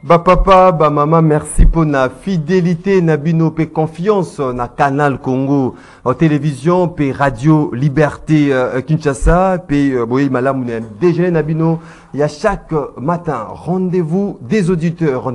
Ba papa, ba maman, merci pour la fidélité, na bino pe confiance na Canal Congo, en télévision, pe radio Liberté Kinshasa, pe boy malam déjà na bino. Il y a chaque matin rendez-vous des auditeurs,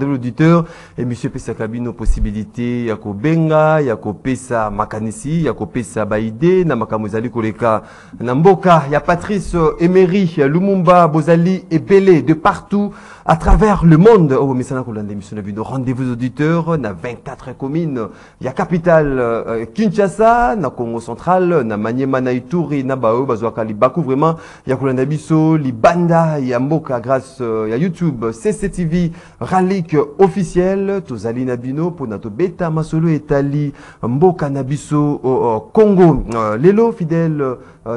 et monsieur Pesa Kabino possibilité ya ko benga, ya ko pesa makanisi, ya ko pesa baide na makamuzali koleka na mboka, ya Patrice Emery, Lumumba, Bozali et Belé de partout à travers le monde. Oh mais ça n'a qu'au l'émission na bino rendez-vous auditeurs na 24 communes, il y a capitale Kinshasa, na Congo central, na Maniema na Ituri, na Bao bazwaka libaku vraiment, ya kolanda biso libanda ya mboka grâce à YouTube, CCTV, Ralik officiel, Tozali Nabino, Ponato Beta, Masolo Etali, Mboka Nabiso au Congo. Lélo, fidèles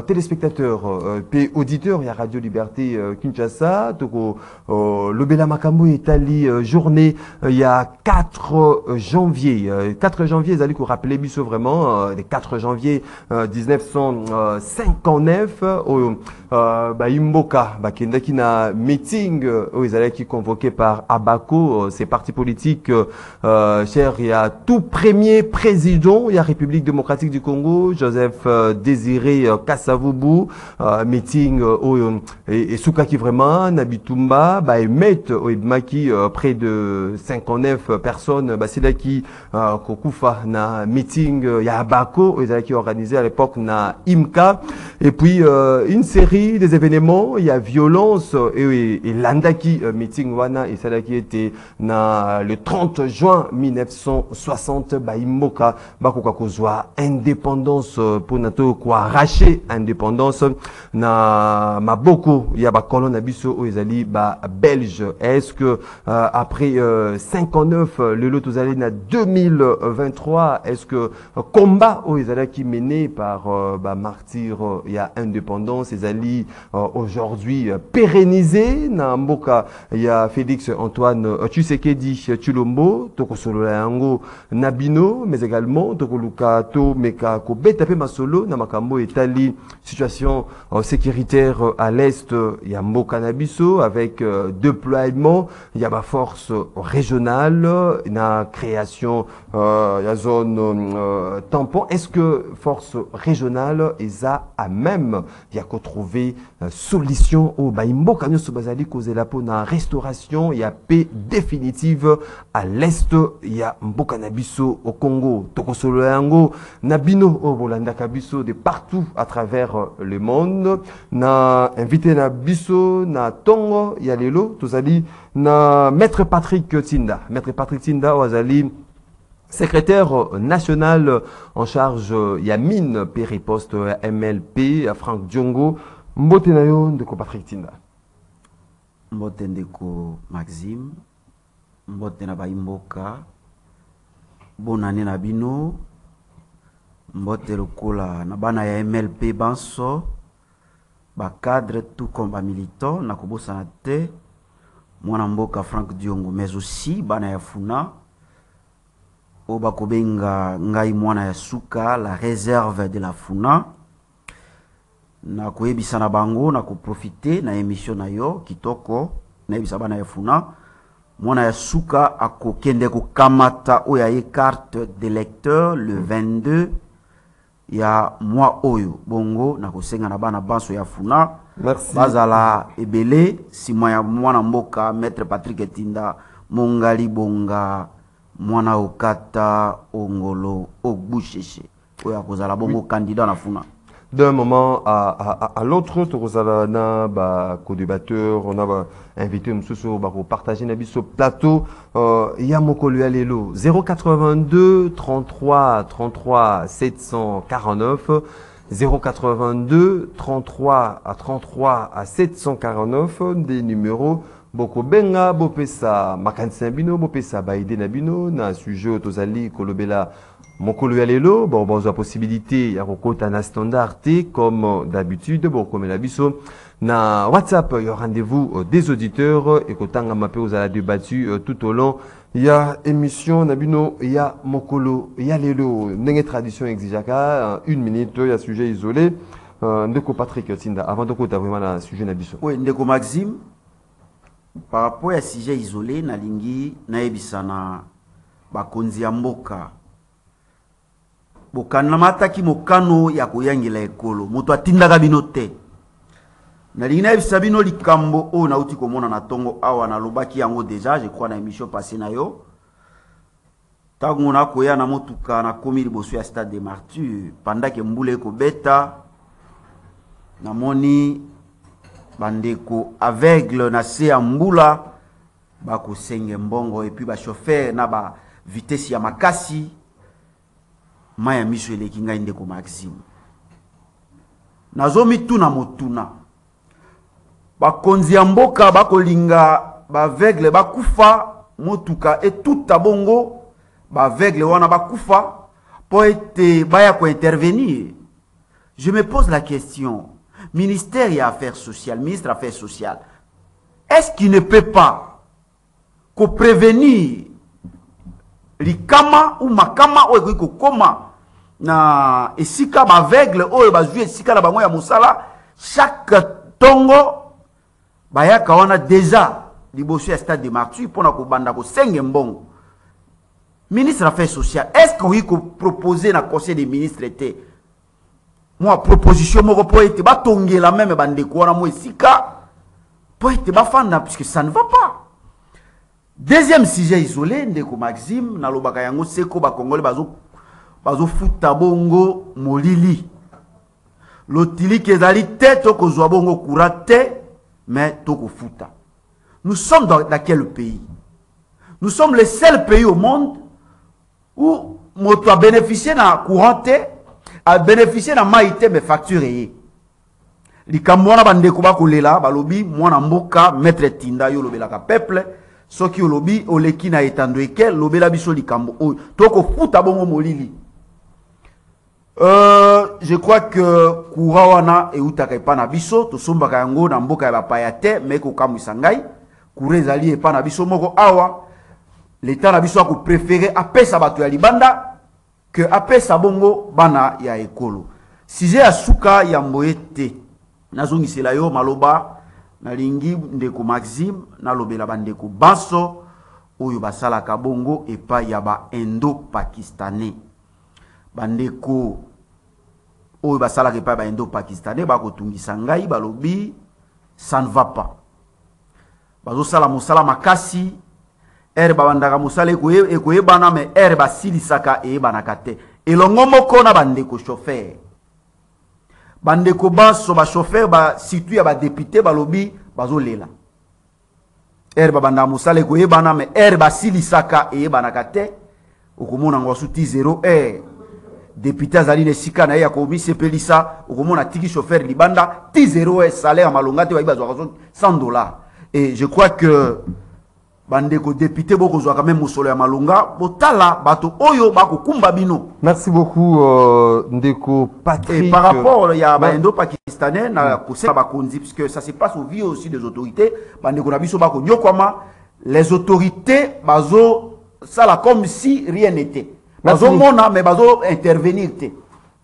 téléspectateurs, et auditeurs, il y a Radio Liberté Kinshasa, Toko, Lobela Makambo Etali, journée, il y a 4 janvier. 4 janvier, ils allaient vous rappeler Bisso vraiment, les 4 janvier 1959, au Imboka, Kendaki na meeting ils allaient qui convoqué par Abako, ces partis politiques cher, il y a tout premier président, il y a République démocratique du Congo, Joseph Désiré Kassavubu, meeting et Soukaki vraiment, Nabitumba, Emet, Maki, près de 59 personnes, c'est là qui Kokufa na meeting, il y a Abako, ils allaient qui organisé à l'époque na Imka, et puis une série des événements, il y a violence et Landaki meeting wana et celle qui était le 30 juin 1960 Imboka bakoka kozwa indépendance pour nato ko arracher indépendance na maboko ya ba colonne biso o ezali ba belge. Est-ce que après 59 le lot allé na 2023 est-ce que combat o ezali qui mené par martyr il y a indépendance ezali aujourd'hui pérennisé na mboka ya Félix Antoine Tshisekedi Tshilombo tokosolola yango nabino mais également tokoluka to meka ko beta pe masolo na makambo etali situation sécuritaire à l'est ya mboka nabiso avec déploiement ya ba force régionale na création ya zone tampon. Est-ce que force régionale eza à même ya ko trouver solution au baimboka nyoso bazali kozela po na restauration ya paix définitive à l'est ya mboka nabiso au Congo tokosolo yango nabino o bolanda kabiso de partout à travers le monde na invité na biso na tongo ya lelo tozali na maître Patrick Tinda ozali secrétaire national en charge Yamine Périposte MLP à Franck Diongo. Mbote na yo ndeko Patrick Tinda. Mbote ndeko Maxime. Mbote na baimboka. Bonane na bino. Mbote lokola na bana ya MLP banso. Ba cadre tout combat militant na kobosa na te. Mwana mboka Franck Diongo mais aussi bana ya Funa. Oba kobenga ngai mwana ya Suka la réserve de la Funa. Na koyebisa na bango na ko profiter na émission na yo kitoko na yebisa bana ya Funa mwana ya Suka akokende ko kamata oya ye carte d'électeur le 22 ya mois oyo bongo na kosenga na bana banso ya Funa. Merci. Bazala ebele si ya mwana mboka maître Patrick Tinda mongali bonga mwana okata ongolo ogbusheshe oya kozala bongo candidat na Funa. D'un moment à l'autre, Torozalana, co-débatteur, on a invité M. pour partager sur plateau. Il y a Mokolu Alelo 082 33 33 749 082 33 33 à 749 des numéros. Boko benga bopesa makansi bino bopesa baide na bino na sujet tozali kolobela mokolo ya lelo bon la possibilité ya kokota na standard T comme d'habitude bon comme la biso na WhatsApp il y a rendez-vous des auditeurs et kotanga mape aux ala débattu tout au long il y a émission na bino il y a mokolo ya lelo ndenge tradition exijaka 1 minute il y a sujet isolé ndeko Patrick Tinda avant de kota vraiment na sujet na biso oui ndeko Maxime par rapport à sujet isolé nalingi naebisana bakonzi ya mboka bokana mataki mokano ya koyangela ekolo moto atindaka bino te nalingi naebisa bino likambo oyo nauti komona na tongo awa nalobaki yango déjà je crois na émission passée na yo tango na koya na motuka na komi liboso ya stade des martyrs pendant que mbula ekobeta namoni bandeko aveugle na se ya mbula bakosenge mbongo et puis ba chauffeur na ba vitesse ya makasi maya miso eleki ngai ndeko Maxime nazomi tuna motuna bakonzi ya mboka bakolinga baveugle bakufa motuka et tout abongo baveugle wana bakufa po ete baya ko intervenir. Je me pose la question, ministère des Affaires sociales, ministre des Affaires sociales, est-ce qu'il ne peut pas prévenir les kama ou makama ou ko koma na esika baveugle ou bazui esika na bango ya musala chaque tongo bayaka wana déjà liboso ya stade de martyrs pona ko banda ko senge mbongo. Ministre des Affaires sociales, est-ce qu'on peut proposer dans le conseil des ministres était moi proposition moko po ete ba tongela même bande ko na mo esika po ete ba fanda puisque ça ne va pas. Deuxième sujet isolé ndeko Maxime na lobaka yango seko ba congolais bazo futa bongo molili. Lotili kezali te to kozwa bongo kurate mais to ko futa. Nous sommes dans quel pays? Nous sommes le seul pays au monde où moto a bénéficié na couranté, a bénéficié na maïté mais facturé. Likamwana bandeko bakolela balobi mwana mboka maître tinda yo lobela ka peuple soki olobi oleki na etandweke lobela biso likambo oyo toko futa bongo molili. Je crois que Kourawana et Utaka epana biso to sombaka yango na mboka ya bapaya te mais ko kamwisa ngai kurezali epana biso moko awa l'état na biso a préféré apesa bato ya libanda que apesa bongo bana ya ekolo. Size ya suka ya mboete nazongisela yo maloba nalingi ndeko Maxime nalobela bandeko baso oyo basalaka bongo epa ya ba indo-pakistanais bandeko oyo basalaka epa ba indo-pakistanais bakotungisa ngai balobi ça ne va pas bazosala mosala makasi ere babandaka musala ekoyebana me ere basilisaka eyebanaka te elongo moko na bandeko chauffeur bandeko baso bachauffeur basitu ya badepute balobi bazolela ere babandaka musala ekoyebana me ere basilisaka eyebanaka te okomona ngo asuti 0 député azali na esika na ye ya komisepelisa okomona tiki chauffeur libanda ti 0 salaire ya malonga te bayibazwaka $100 et je crois que bandeko député bokozwa quand même musolo ya malunga botala bato oyo bakokumba bino. Merci beaucoup ndeko Patrick. Et par rapport ya ba indo-pakistanais na kosela bakonzi puisque ça se passe au vie aussi des autorités bandeko na biso bako nyokwama les autorités bazo sala comme si rien n'était. Bazo mona mais bazo intervenir te.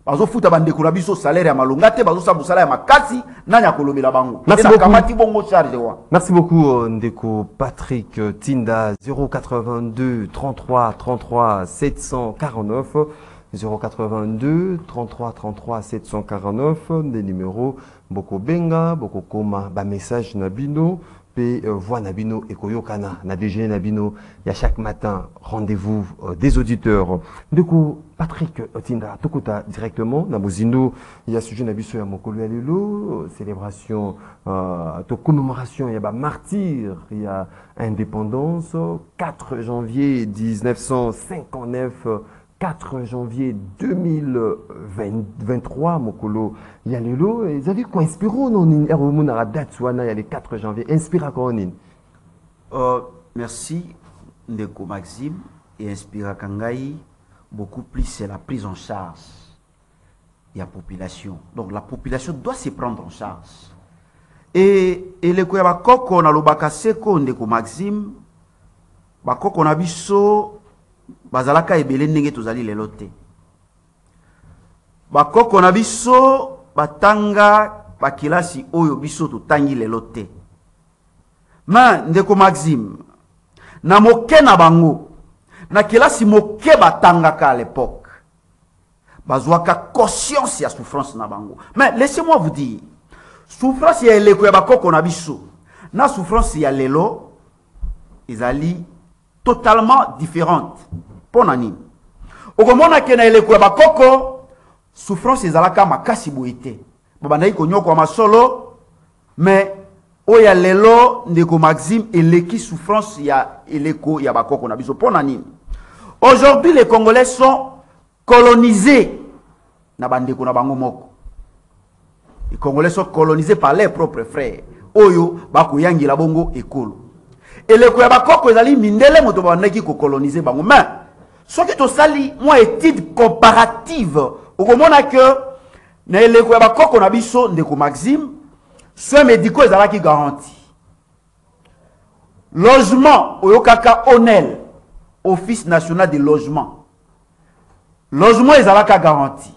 Bazo futa bandeko na biso salaire ya malunga te bazo sa musala ya makasi nanya kolobela bango. Merci beaucoup. Kamati bongo charge wa. Merci beaucoup ndeko Patrick Tinda 082 33 33 749 082 33 33 749 des numéros boko benga boko koma ba message na bino pe voix na bino ekoyokana na DG na bino ya chaque matin rendez-vous des auditeurs ndeko Patrick Tinda tokuta directement na bozindo il y a sujet na biso ya mokolo ya lelo célébration to commémoration ya ba martyr il y a indépendance 4 janvier 1959 4 janvier 2023 mokolo ya lelo ezali ko inspiro non eromona la date wana ya le 4 janvier inspira ko nini merci ndeko Maxime et inspira kangai beaucoup plus c'est la prise en charge de la population. Donc la population doit se prendre en charge. Et le ko ya bakoko na lobaka seko ndeko Maxime bakoko na biso bazalaka ebele ndenge tozali lelo te. Bakoko na biso batanga bakilasi oyo biso totangi lelo te. Mais ndeko Maxime, na moke na bango, na kelasi moke batangaka à l'époque, bazwaka conscience ya souffrance na bango. Mais laissez-moi vous dire, souffrance ya eleko ya bakoko na biso, na souffrance ya lelo, ezali totalement différente. Pona nini? Okomona ke na eleko ya bakoko, souffrance ezalaka makasi boite. Babandaki konyoko ma solo, mais oya lelo ndeko Maxime eleki souffrance ya eleko ya bakoko na biso. Pona nini? Aujourd'hui les Congolais sont colonisés na bandeko na bango moko. Les Congolais sont colonisés par leurs propres frères. Oyo bako yangi la bongo ekolo. Eleko ya bakoko ezali mindele moto bandeki ko coloniser bango. Mais ce qui to sali moi étude comparative. Okomona que na eleko ya bakoko na biso ndeko Maxime soins médicaux ezalaki garanti. Logement oyokaka ONEL, Office national de logement. Logement ezalaka garanti.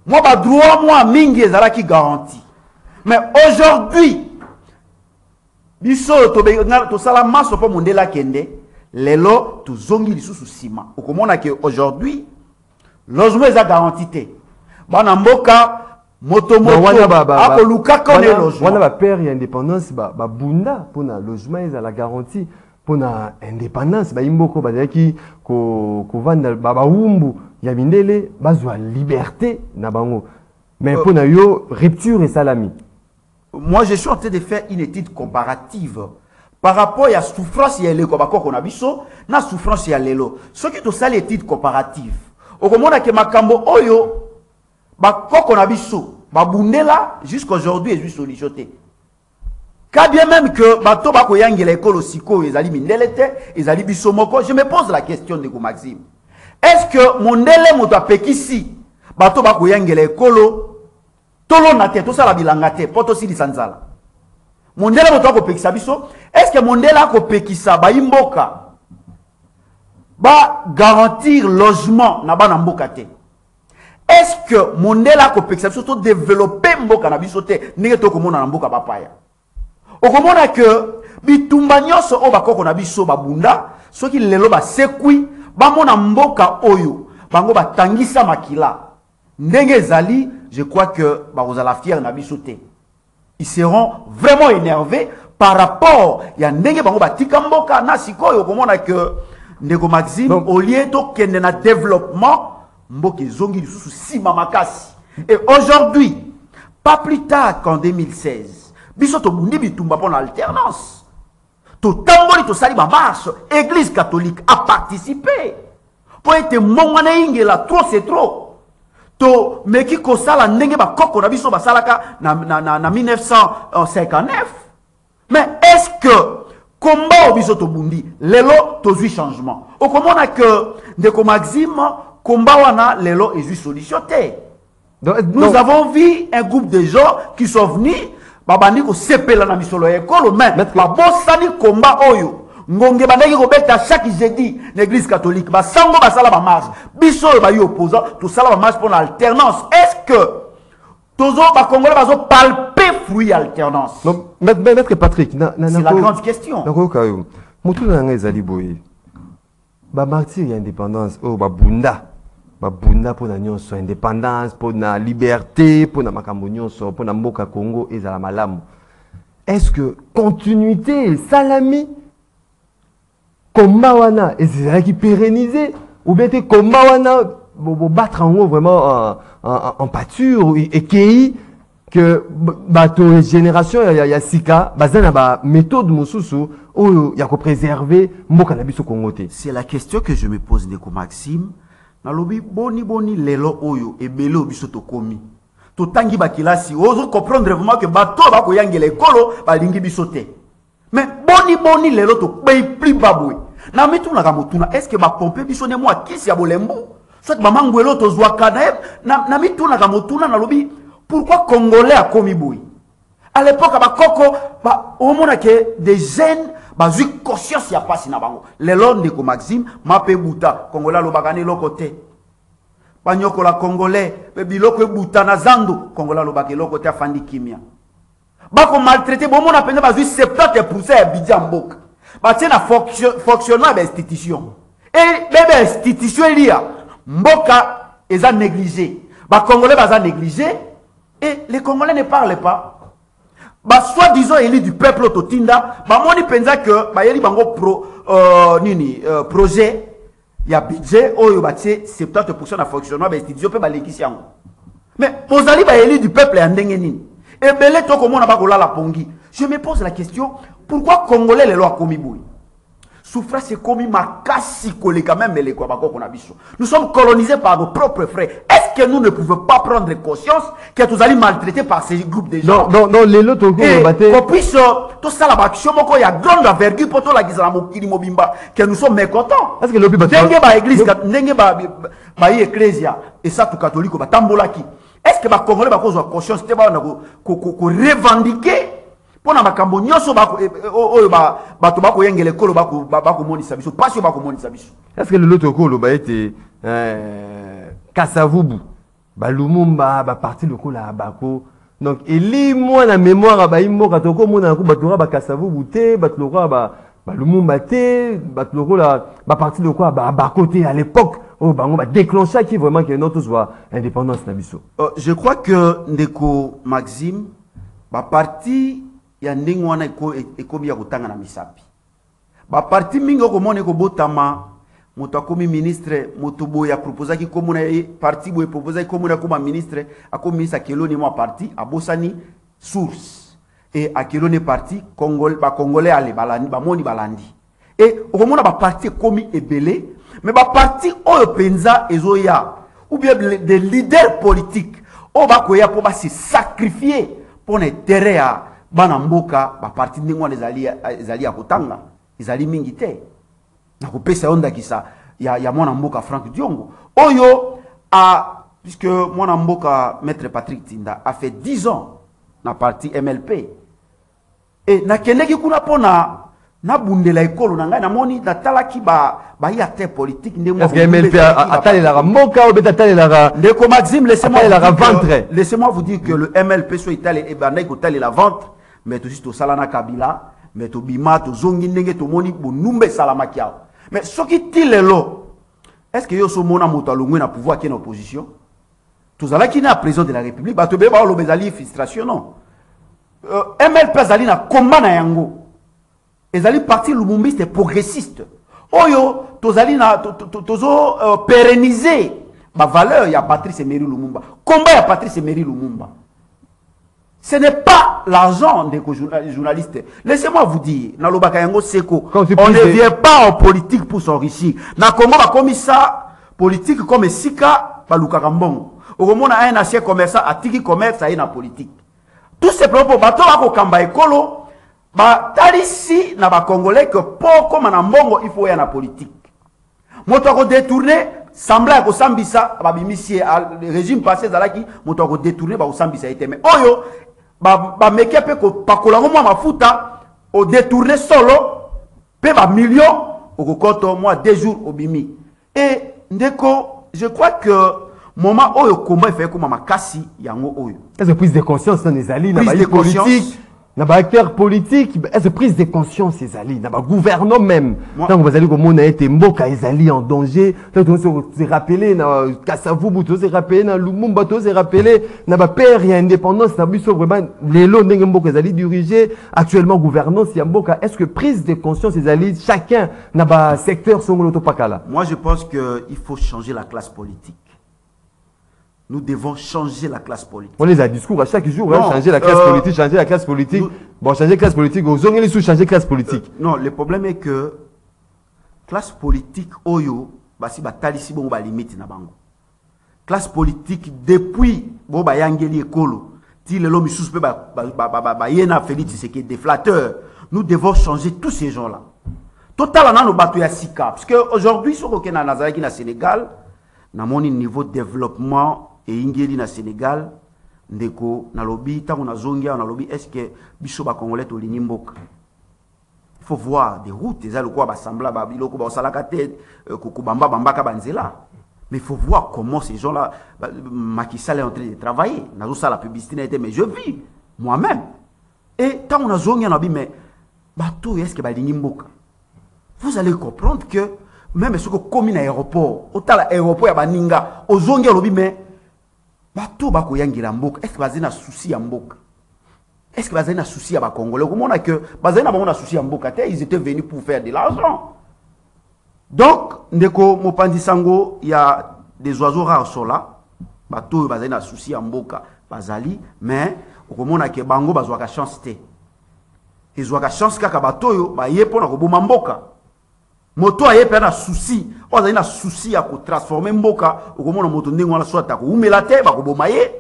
Moi ba droit moi mingi ezalaki garanti. Mais aujourd'hui biso to sala maso po mondela kende lelo to zongi lisusu sima. Okomona que aujourd'hui logement est garanti te. Bana mboka moto akoluka kone logement. Wana ba père ya indépendance ba bunda pona logement est la garantie pona indépendance ba imboko bazaki ko vanda ba umbu ya mindele bazwa liberté na bango. Mais pona yo rupture et salami. Moi je suis en train de faire une étude comparative par rapport à la souffrance ya leko bakoko na biso na souffrance ya lelo. Ce qui to sali étude comparative. Okomona ke makambo oyo bakoko na biso babundela jusqu'aujourd'hui et juste solutionné. Quand bien même que bato bako yangela ekolo siko ezali mindelete ezali biso moko, je me pose la question de Maxime. Est-ce que mondele moto apekisi bato bako yangela ekolo tolo na te to sala bilanga te poto sili sanzala. Mondele moto akopekisa biso, est-ce que mondele akopekisa ba imboka ba garantir logement na bana mboka te? Est-ce que mondela ko pekisa to développer mboka na biso te ndenge to komona na mboka bapaya? Okomona que bitumba nyonso o bakoko na biso babunda soki lelo ba sekui ba mona mboka oyo bango batangisa makila ndenge ezali, je crois que ba kozala fier na biso te. Ils seront vraiment énervés par rapport ya ndenge bango batika mboka na sikoyo. Okomona que ndeko Maxime au lieu to kende na développement mboki zongi lisusu sima makasi. Et aujourd'hui, pas plus tard qu'en 2016, biso to bundi bitumba pour l'alternance. To tamboli to sali ba marche, église catholique a participé. Pour être mongana ingela trop c'est trop. To meki ko sala ndenge ba koko na biso ba salaka na 1959. Mais est-ce que combat au biso to bundi lelo to zui changement? Okomona que ndeko Maxime combat wana lelo et juste solution te. Nous avons vu un groupe de gens qui sont venus babandi ko sepela na misolo ya ekolo, mais ba bosani combat oyo ngonge bandaki ko beta chaque jeudi l'église catholique ba sango ba sala ba marche biso ba yo opposant tout sala ba marche pour l'alternance. Est-ce que tozo ba congolais bazo palper fruit alternance? Non, maître Patrick, c'est la grande question. Nako kayo mutu na nga ezali boye ba martyr ya indépendance o ba bunda pour la nyonso indépendance, pour la liberté, pour la makambo nyonso, pour la mboka Congo et la malamu. Est-ce que continuité salami combat wana est qui pérennisé ou bien combat wana battre en haut vraiment en pâture et qui que bateau génération ya sika bazana ba méthode mususu ou ya ko préserver mboka na biso Congo te? C'est la question que je me pose ndeko Maxime. Nalobi boni lelo oyo ebelo biso to komi to tangi ba kilasi ozo comprendre vraiment que bato ba ko yangela ekolo ba lingi biso te. Mais boni lelo to pay plus babwe na mituna ka mutuna, est-ce que ba pomper biso ne moi kisi ya bolembo soit ba mangwelo to zwa kana na mituna ka mutuna nalobi pourquoi congolais a komi boui à l'époque ba koko ba omona que des jeunes bazui conscience ya pasi na bango lelo ndeko Maxime mape buta congolais lo bakani lokote banyoko la congolais be biloko buta na zando congolais lo bakelo kote afandi kimia bako maltraité bon mon appelle bazui 70% ya budget mboka ba tiena fonctionnement ba institution et bébé institution lia mboka eza négligé ba congolais baza négligé et les congolais ne parlent pas ba soi-disant élus du peuple totinda ba moni penza que ba yeli bango projet ya budget oyo ba tie 70% na fonctionnement ba institution pe ba lekisi yango mais bozali ba élus du peuple ya ndenge nini et belé to komona ba kolala pongi. Je me pose la question, pourquoi congolais les lois komi boui souffrance c'est commis makasi kolé quand même les quoi qu'on a biso. Nous sommes colonisés par nos propres frères. Est-ce que nous ne pouvons pas prendre conscience que nous allons maltraiter par ces groupes de gens? Non, les lots qu'on puisse tout ça la action il y a grande envergure pour tout la mokili mobimba que nous sommes mécontents. Est-ce que l'obi ndenge ba église ndenge ba ecclésia et ça tout catholique ba tambolaki. Est-ce que les Congolais ont conscience de revendiquer pour na makambo nyonso bako yengele kolo bako monisa biso pas bako monisa biso? Est-ce que le loto kolo ba été Kasavubu ba Lumumba ba parti le kolo abako donc eli moi na mémoire ba immo katoko mona ko batura ba Kasavubu te batlora ba Lumumba te batlora ba parti le kolo ba abako te à l'époque. Oh, bah, on va déclencher qui vraiment que notre soit indépendance nabiso. Je crois que Ndeko Maxime, ba parti ya ndenge wana ekomi ya kotanga na misapi. Ba parti mingi okomona ko botama moto akomi ministre moto boya proposa ki komona parti boya proposa ki komona ko ministre akomi ministre keloni mo parti abosani source et akeloni parti congolais ale balandi ba moni balandi. Et okomona ba parti komi ebele. Mais ba parti oyo penza ezoya ou bien des leaders politiques o ba koya pour ba se sacrifier pour l'intérêt ya bana mboka ba parti ndengwa ezali ya kotanga ezali mingi te na kopesa onda kisa ya mwana mboka Frank Diongo oyo a puisque mwana mboka maître Patrick Tinda a fait 10 ans na parti MLP et na kendeki kuna pona na bundela ekolo na ngai na moni na talaki ba ya te politique ndemo. Est-ce que MLP atale la mboka ou betale la Ndeko Maxime laissez-moi vous dire que le MLP soit italien et bandai ko tale la ventre mais tout juste salana Kabila mais to bima to zongi ndenge to moni bonumbe salama kiao mais soki tilelo est-ce que yo so mona moto alongwe na pouvoir qui est en opposition tous ala qui na président de la République ba to be ba lo bezali frustration non MLP azali na combat na yango ezali parti lumumbiste progressiste oyo tozali na tozo pérenniser ma valeur ya Patrice Emery Lumumba combat ya Patrice Emery Lumumba ce n'est pas l'argent des journalistes. Laissez-moi vous dire na lobaka yango seko on ne vient pas en politique pour s'enrichir na Congo ba komi ça politique comme sika baluka kambongo okomona un ancien commerçant atiki commerce ayi na politique tout simplement bato bako kamba ekolo ba talisi na ba congolais que poko na mbongo il faut ya na politique moto ko détourner sembla ko sambisa ba bimisi régime passé zalaki moto ko détourner ba sambisa été mais oyo ba mekepe ko pakola mo mafuta au détourner solo pe ba million au koto moi 2 jours au bimi et ndeko je crois que moment oyo combat fait comme makasi yango oyo est-ce prise de conscience dans les alliés na ba politique na ba acteur politique est-ce prise de conscience ces alliés na ba gouvernement même tant que vous allez comme on a été mboka les en danger tant que se rappeler na Kasavubu to se rappeler na Lumumba to se rappeler na ba père et indépendance na biso vraiment les lots ndenge mboka les alliés diriger actuellement gouvernance ya mboka est-ce que prise de conscience ces alliés chacun na ba secteur songolo to pakala. Moi je pense que il faut changer la classe politique. Nous devons changer la classe politique. On les a discours à chaque jour, hein, changer la classe politique, changer la classe politique. Bon, changer la classe politique, aux ongles sous changer la classe politique. Non, le problème est que classe politique, oyo, basi batalisi bon ba limite na bango. Classe politique depuis bon ba yangeli ekolo, ti le lomi sous ba yena Félix c'est qui des flatteurs. Nous devons changer tous ces gens-là. Total na no bato ya sika parce que aujourd'hui sur aucun nazaraki na Sénégal, na mon niveau de développement et ingeli na Sénégal ndeko na lobby tango na zongia na lobby est-ce que biso ba congolais to linimboka il faut voir des routes ezali quoi ba sembla ba biloko ba salaka te kokubamba bambaka banzela mais il faut voir comment ces gens là Macky Sall est en train de travailler nazo sala publicité na été mais je vis moi-même Et tant on a zongi en mais bateau est-ce que balingi mboka. Vous allez comprendre que même ce que commune aéroport, autant l'aéroport ya baninga, au zongi en mais bateau bako yangira mboka. Est-ce que bazina souci à mboka? Est-ce que bazina souci à ba Congolais? Comment on a que bazina ba souci à mboka? Ils étaient venus pour faire de l'argent. Donc ndeko mopandi sango, il y a des oiseaux rares sont là. Bateau bazina souci à mboka bazali, mais comment on a que bango bazwa chance té. Ils ont la chance kaka bateau yo ba yé pona ko boma mboka. Moto aye pe na souci, o za na souci à ko transformer mboka, o komona moto ndenge wana soit ko umela te ba ko boma ye.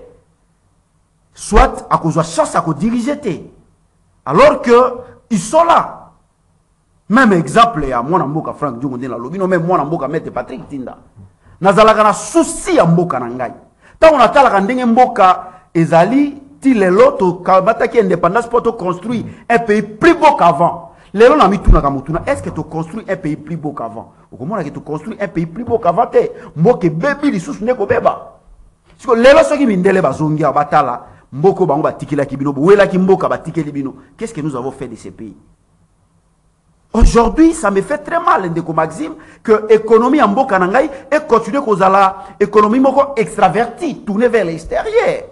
Soit à cause de chance à ko diriger te. Alors que ils sont là. Même exemple ya mwana mboka Frank Diongo ndela lobi no même mwana mboka Maître Patrick Tinda. Nazalaka na souci ya mboka na ngai. Ta on atala ndenge mboka ezali ti lelo to kabataki indépendance pour te construire un pays plus beau qu'avant. Lelo na mituna kamutuna, est-ce que tu construis un pays plus beau qu'avant? Ou comment est-ce que tu construis un pays plus beau qu'avant te? Mboke bebi lisusu ndeko beba. Siko lelo soki mindele bazongia batala, mboko bango batikila kibino, wela ki mboka batikeli bino. Qu'est-ce que nous avons fait de ces pays? Aujourd'hui, ça me fait très mal, Ndeko Maxime, que l'économie en Mboka Nangai est continuée cause à la économie moko extravertie, tournée vers l'extérieur.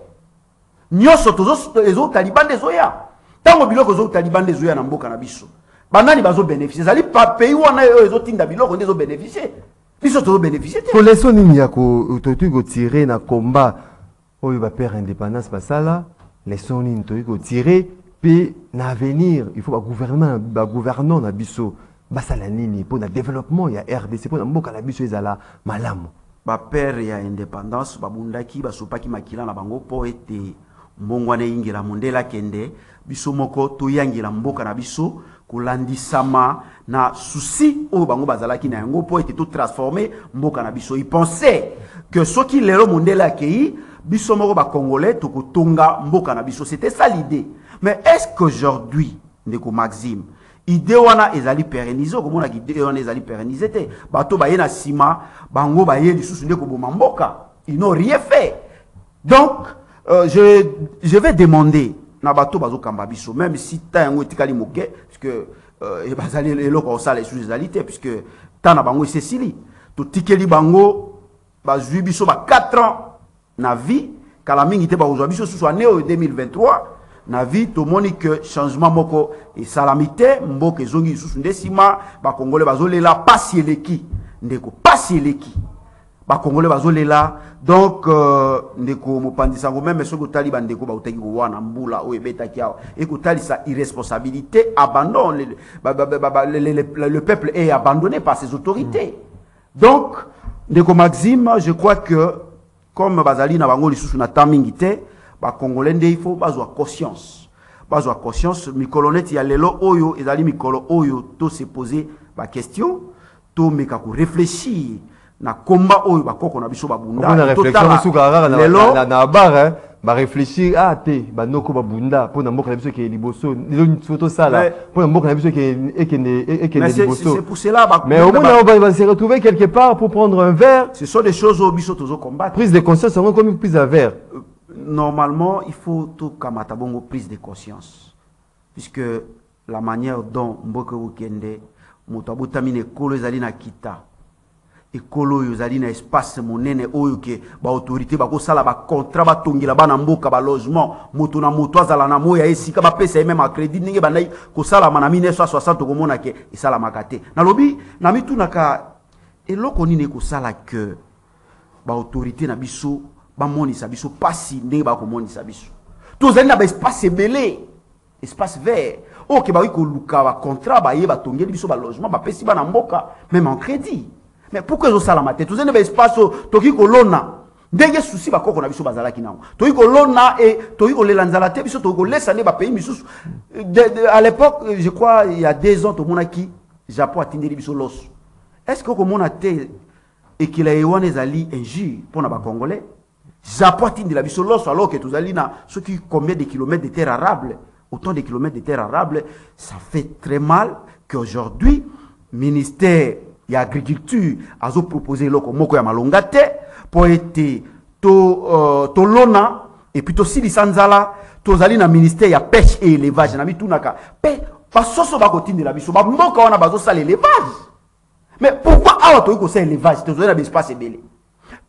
Nyoso tozo les autres talibans des Oya. Tant que les autres talibans des Oya Mboka Nabiso. Banani bazo bénéficier. Ça pas pays où on a les autres Tindabilo qui ont bénéficié. Ils sont tous bénéficiés. Pour les sons, il y a que tirer na combat où il va perdre indépendance, ça les sons, il faut tirer. Puis, dans l'avenir, il faut que gouvernement na biso basala nini pour le développement, il y a RDC pour mboka na biso ezala malamu. Ba père ya indépendance babundaki basopaki makila na bango po ete mbongwana ingela mondela kende biso moko to yangela mboka na biso kulandisama na souci o bango bazalaki na yango po ete to transformer mboka na biso. Ils pensaient que ce qui lelo mondela kei biso moko ba congolais to kotonga mboka na biso. C'était ça l'idée. Mais est-ce qu'aujourd'hui, Ndeko Maxime, idée wana ezali pérennisé, comme on a dit idée wana ezali pérennisé te, bato baye na sima, bango baye lisusu ndeko bomamboka, ils n'ont rien fait. Donc, je vais demander na bato bazo kamba biso, même si ta yango etikali moke, parce que bazali eloko osala sous ezalité, puisque ta na bango esesili, to tikeli bango bazui biso ba 4 ans na vie, kala mingi te ba ozwa biso sous année 2023. Na vie to moni que changement moko et salamité mboke zongi susu ndesima ba congolais bazolela pasi eleki ndeko pasi eleki ba congolais bazolela donc ndeko mopandisa ngo même soko tali ba ndeko ba utaki ko wana mbula o ebeta kiao et ko tali sa irresponsabilité abandon le peuple est abandonné par ses autorités. Donc ndeko Maxime, je crois que comme bazali na bango lisusu na tamingité ba congolais il faut bazwa conscience mikolo net ya lelo oyo ezali mikolo oyo to se poser ba question to meka ko réfléchir na combat oyo ba koko na biso ba bunda na réflexion suka na bar ba réfléchir te ba noko ba bunda pour na mboka na biso ke liboso ni photo sala pour na mboka na biso ke ekene liboso. C'est pour cela mais au moins on va se retrouver quelque part pour prendre un verre. Ce sont des choses au biso tozo combattre. Prise de conscience comme une prise à verre. Normalement, il faut tout kamatabongo prise de conscience. Puisque la manière dont Mboke Wukende, Moutabutamine Kolo Zali na Kita, et Kolo Yozali na espace monene oyoke, ba autorité, ba kosala ba contrat, ba tongila ba na mboka ba logement, moto na moto azala na moya esika ba pesa même à crédit, ninge ba nai kosala ma na 1960 komona ke isala makate. Na lobi, na mitu naka, eloko nini kosala que ba autorité na biso, ba moni sabiso pasi ndenge ba ko moni sabiso to zali na ba espace belé espace vert o ke ba wi ko luka ba contrat ba ye ba tongeli biso ba logement ba pesi ba na mboka même en crédit. Mais pourquoi zo sala mate to zali na ba espace to ki ko lona ndenge souci ba koko na biso bazala ki nango to ki ko lona et to ki ko lelanzala te biso to ko laisser ne ba pays misusu à l'époque je crois il y a 2 ans to mona ki Japon atindeli biso loso. Est-ce que ko mona te et qu'il a ewane ezali injure pour na ba congolais? Japon de la biso loso alors que tous alina ceux qui combien de kilomètres de terre arable, autant de kilomètres de terre arable, ça fait très mal qu'aujourd'hui ministère de l'agriculture a proposé loko moko ya malonga te pour être to lona et puis aussi lisanzala tozali na ministère ya pêche et élevage na bitunaka pe basoso bakotindela biso bamboka wana bazosala élevage. Mais pourquoi awa toyi kosala élevage tozali na espace ebele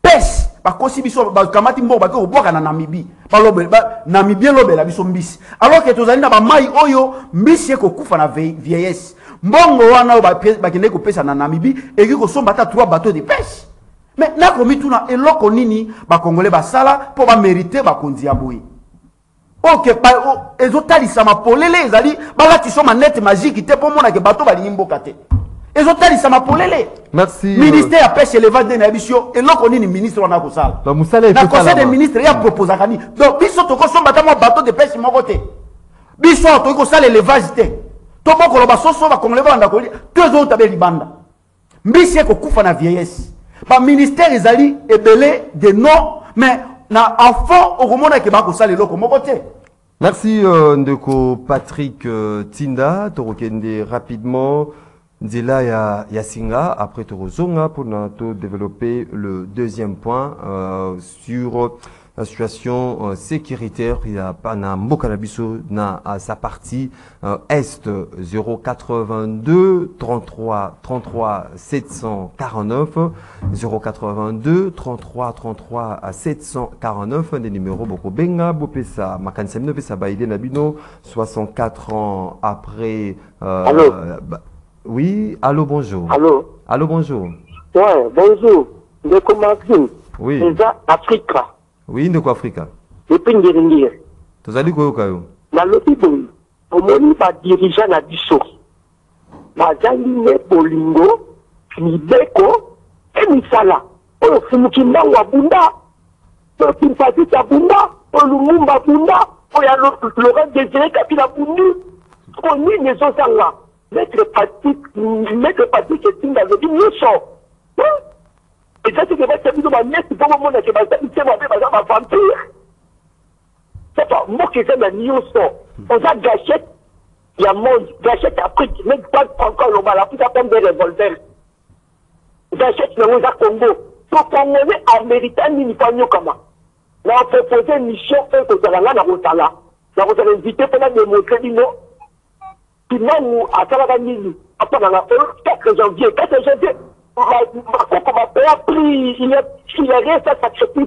pêche bakosi biso bakamati mboka bake kobwaka na Namibie balobe Namibien lobela biso mbisi alors que tozali na bamai oyo mbisi ekokufa na vieillesse mbongo wana oyo bakende kopesa na Namibie eki kosomba ata 3 bateaux de pêche. Mais nakomi tuna eloko nini bakongole basala po bamérite bakonzi ya boye ok ezotalisama polele ezali balatiso manete magique te po mona ke bato balingi mboka te ezotalisama polele. Merci ministère ya pêche élevage de na biso eloko nini ministre wana kosala ba musala na conseil des ministres ya proposa kani donc biso tokosomba ta mo bateau de pêche moko te biso to kosala élevage te to bokolo basoso bakongole banda ko to ezotabe libanda mbisi ekokufa na vieillesse. Ba ministère ezali ebele de non mais na enfant okomona ke bakosala eloko moko te. Merci ndeko Patrick Tinda torokende rapidement Nzela ya Singa après torozonga pour développer le deuxième point sur la situation sécuritaire. Il y a pas na Mbokanabiso na à sa partie est 082 33 33 749 082 33 33 à 749 des numéros Bokobenga Bopesa Makansemno Pesa Baïde Nabino 64 ans après Allô. Oui, allô, bonjour. Allô. Allô, bonjour. Ouais, bonjour. Ndeko Maxime. Oui. Eza Afrika. Oui, ndeko Afrika. Depuis Ngiringi. Tozali koyoka yo. Na lobi boyi. Omoni ba dirigeant na biso. Bazali ne bolingo, mibeko, emisala. Oyo fumuki mbango abunda. Oyo Kimpatita abunda. Oyo Lumumba abunda. Oyo Laurent Désiré Kabila abundu. Oni nezo sanga. Maître Patrick Tinda veut dire nous sommes. Et ça, c'est que votre vie de mettre pour le monde qui va être un vampire. C'est pas moi qui fais la news. On a gâchette, il y a monde, gâchette Afrique, même pas encore le mal, plus à prendre des revolvers. Gâchette le Rosa Congo. Pour Congolais américains, il n'y a pas de comment. On a proposé une mission que vous allez là, Rotala. Vous allez inviter pour démontrer, non. Nous, à Salaganini, après la 4 janvier, 4 janvier, ma père a pris, il a rien, ça s'accepte.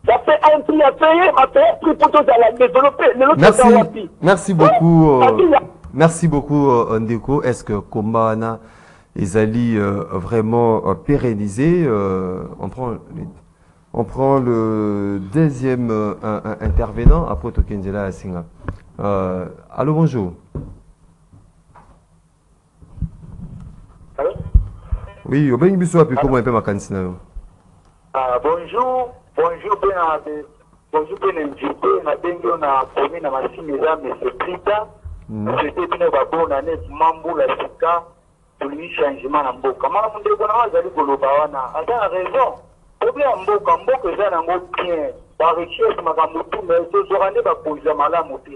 Ça fait un prix à payer, ma père a pris pour tout à la développer. Merci beaucoup. Merci beaucoup, Ndeko. Est-ce que Kombana Ezali vraiment pérennisé on prend le deuxième intervenant après Tokenzela Singa. Allô, bonjour. Allô? Oui, au bien biso api comment un peu ma cantina. Bonjour, bonjour bien, bonjour bien invité, na bengo na commune na machine ya monsieur Trita. C'était bien ba bonne année mambo la sika pour lui changement na mboka. Mama ndeko na wazali koloba wana. Ata raison. Problème mboka eza nango bien. Ba richesse makambo tout mais ce jour ande ba poza malamu te.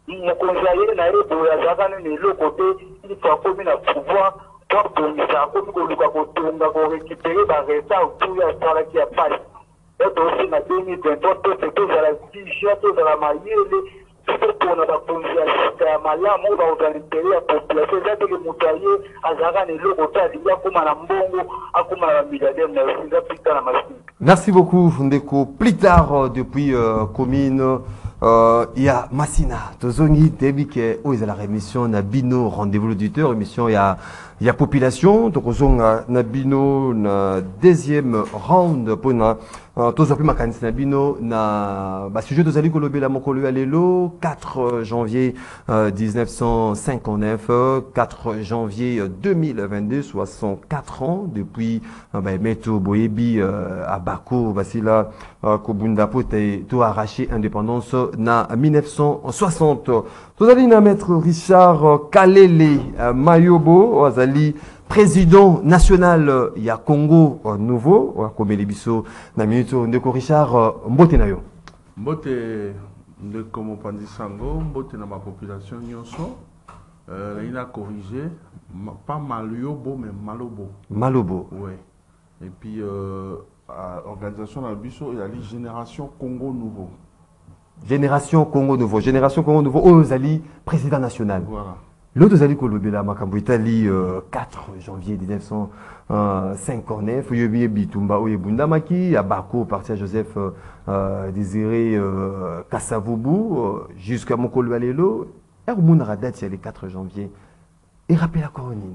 Mokonzi aye na ye boye azalaka nini eloko te ifa akomi na pouvoir to abongisa akomi koluka kotonga korécupere bareta otu ya asalaki ya pasi ete osi na 2023 tope tozala tige tozala mayele topona bakonzi ya sika ya malamu oyo baorganitere ya population eza teke moto aye azalaka na eloko te alingi akóma na mbongo akóma na bamilliardaire na yosinga pita na masini. Merci beaucoup Ndeko. Plus tard depuis commune il y a Massina tozongi debike o ezala émission na bino rendez-vous l'auditeur émission il y a population tokozonga na bino na deuxième round pona tozapi makanisi na bino na ba sujet tozali kolobela mokolo ya lelo 4 janvier 1959 4 janvier 2022 64 ans depuis Meto Boyebi Abako Basila Kobunda Pote to arraché indépendance na 1960 tozali na maître Richard Kalele Mayobo azali président national ya Congo nouveau comme Biso na minute ndeko Richard mbote na yo mbote ndeko Mopandi Sango mbote na ma population nyonso il a corrigé pas Maliobo mais Malobo Malobo ouais et puis organisation na biso et la Génération Congo Nouveau. Génération Congo Nouveau. Génération Congo Nouveau. Ozali, président national. Voilà. L'autre Ozali Kolobela Makambo Italie 4 janvier 1959. Yobi Bitumba Oyebunda Maki, Abako, parti à Joseph Désiré Kassavubu, jusqu'à Mokolo Alelo. Ermouna date c'est le 4 janvier. Et rappelle la coronine.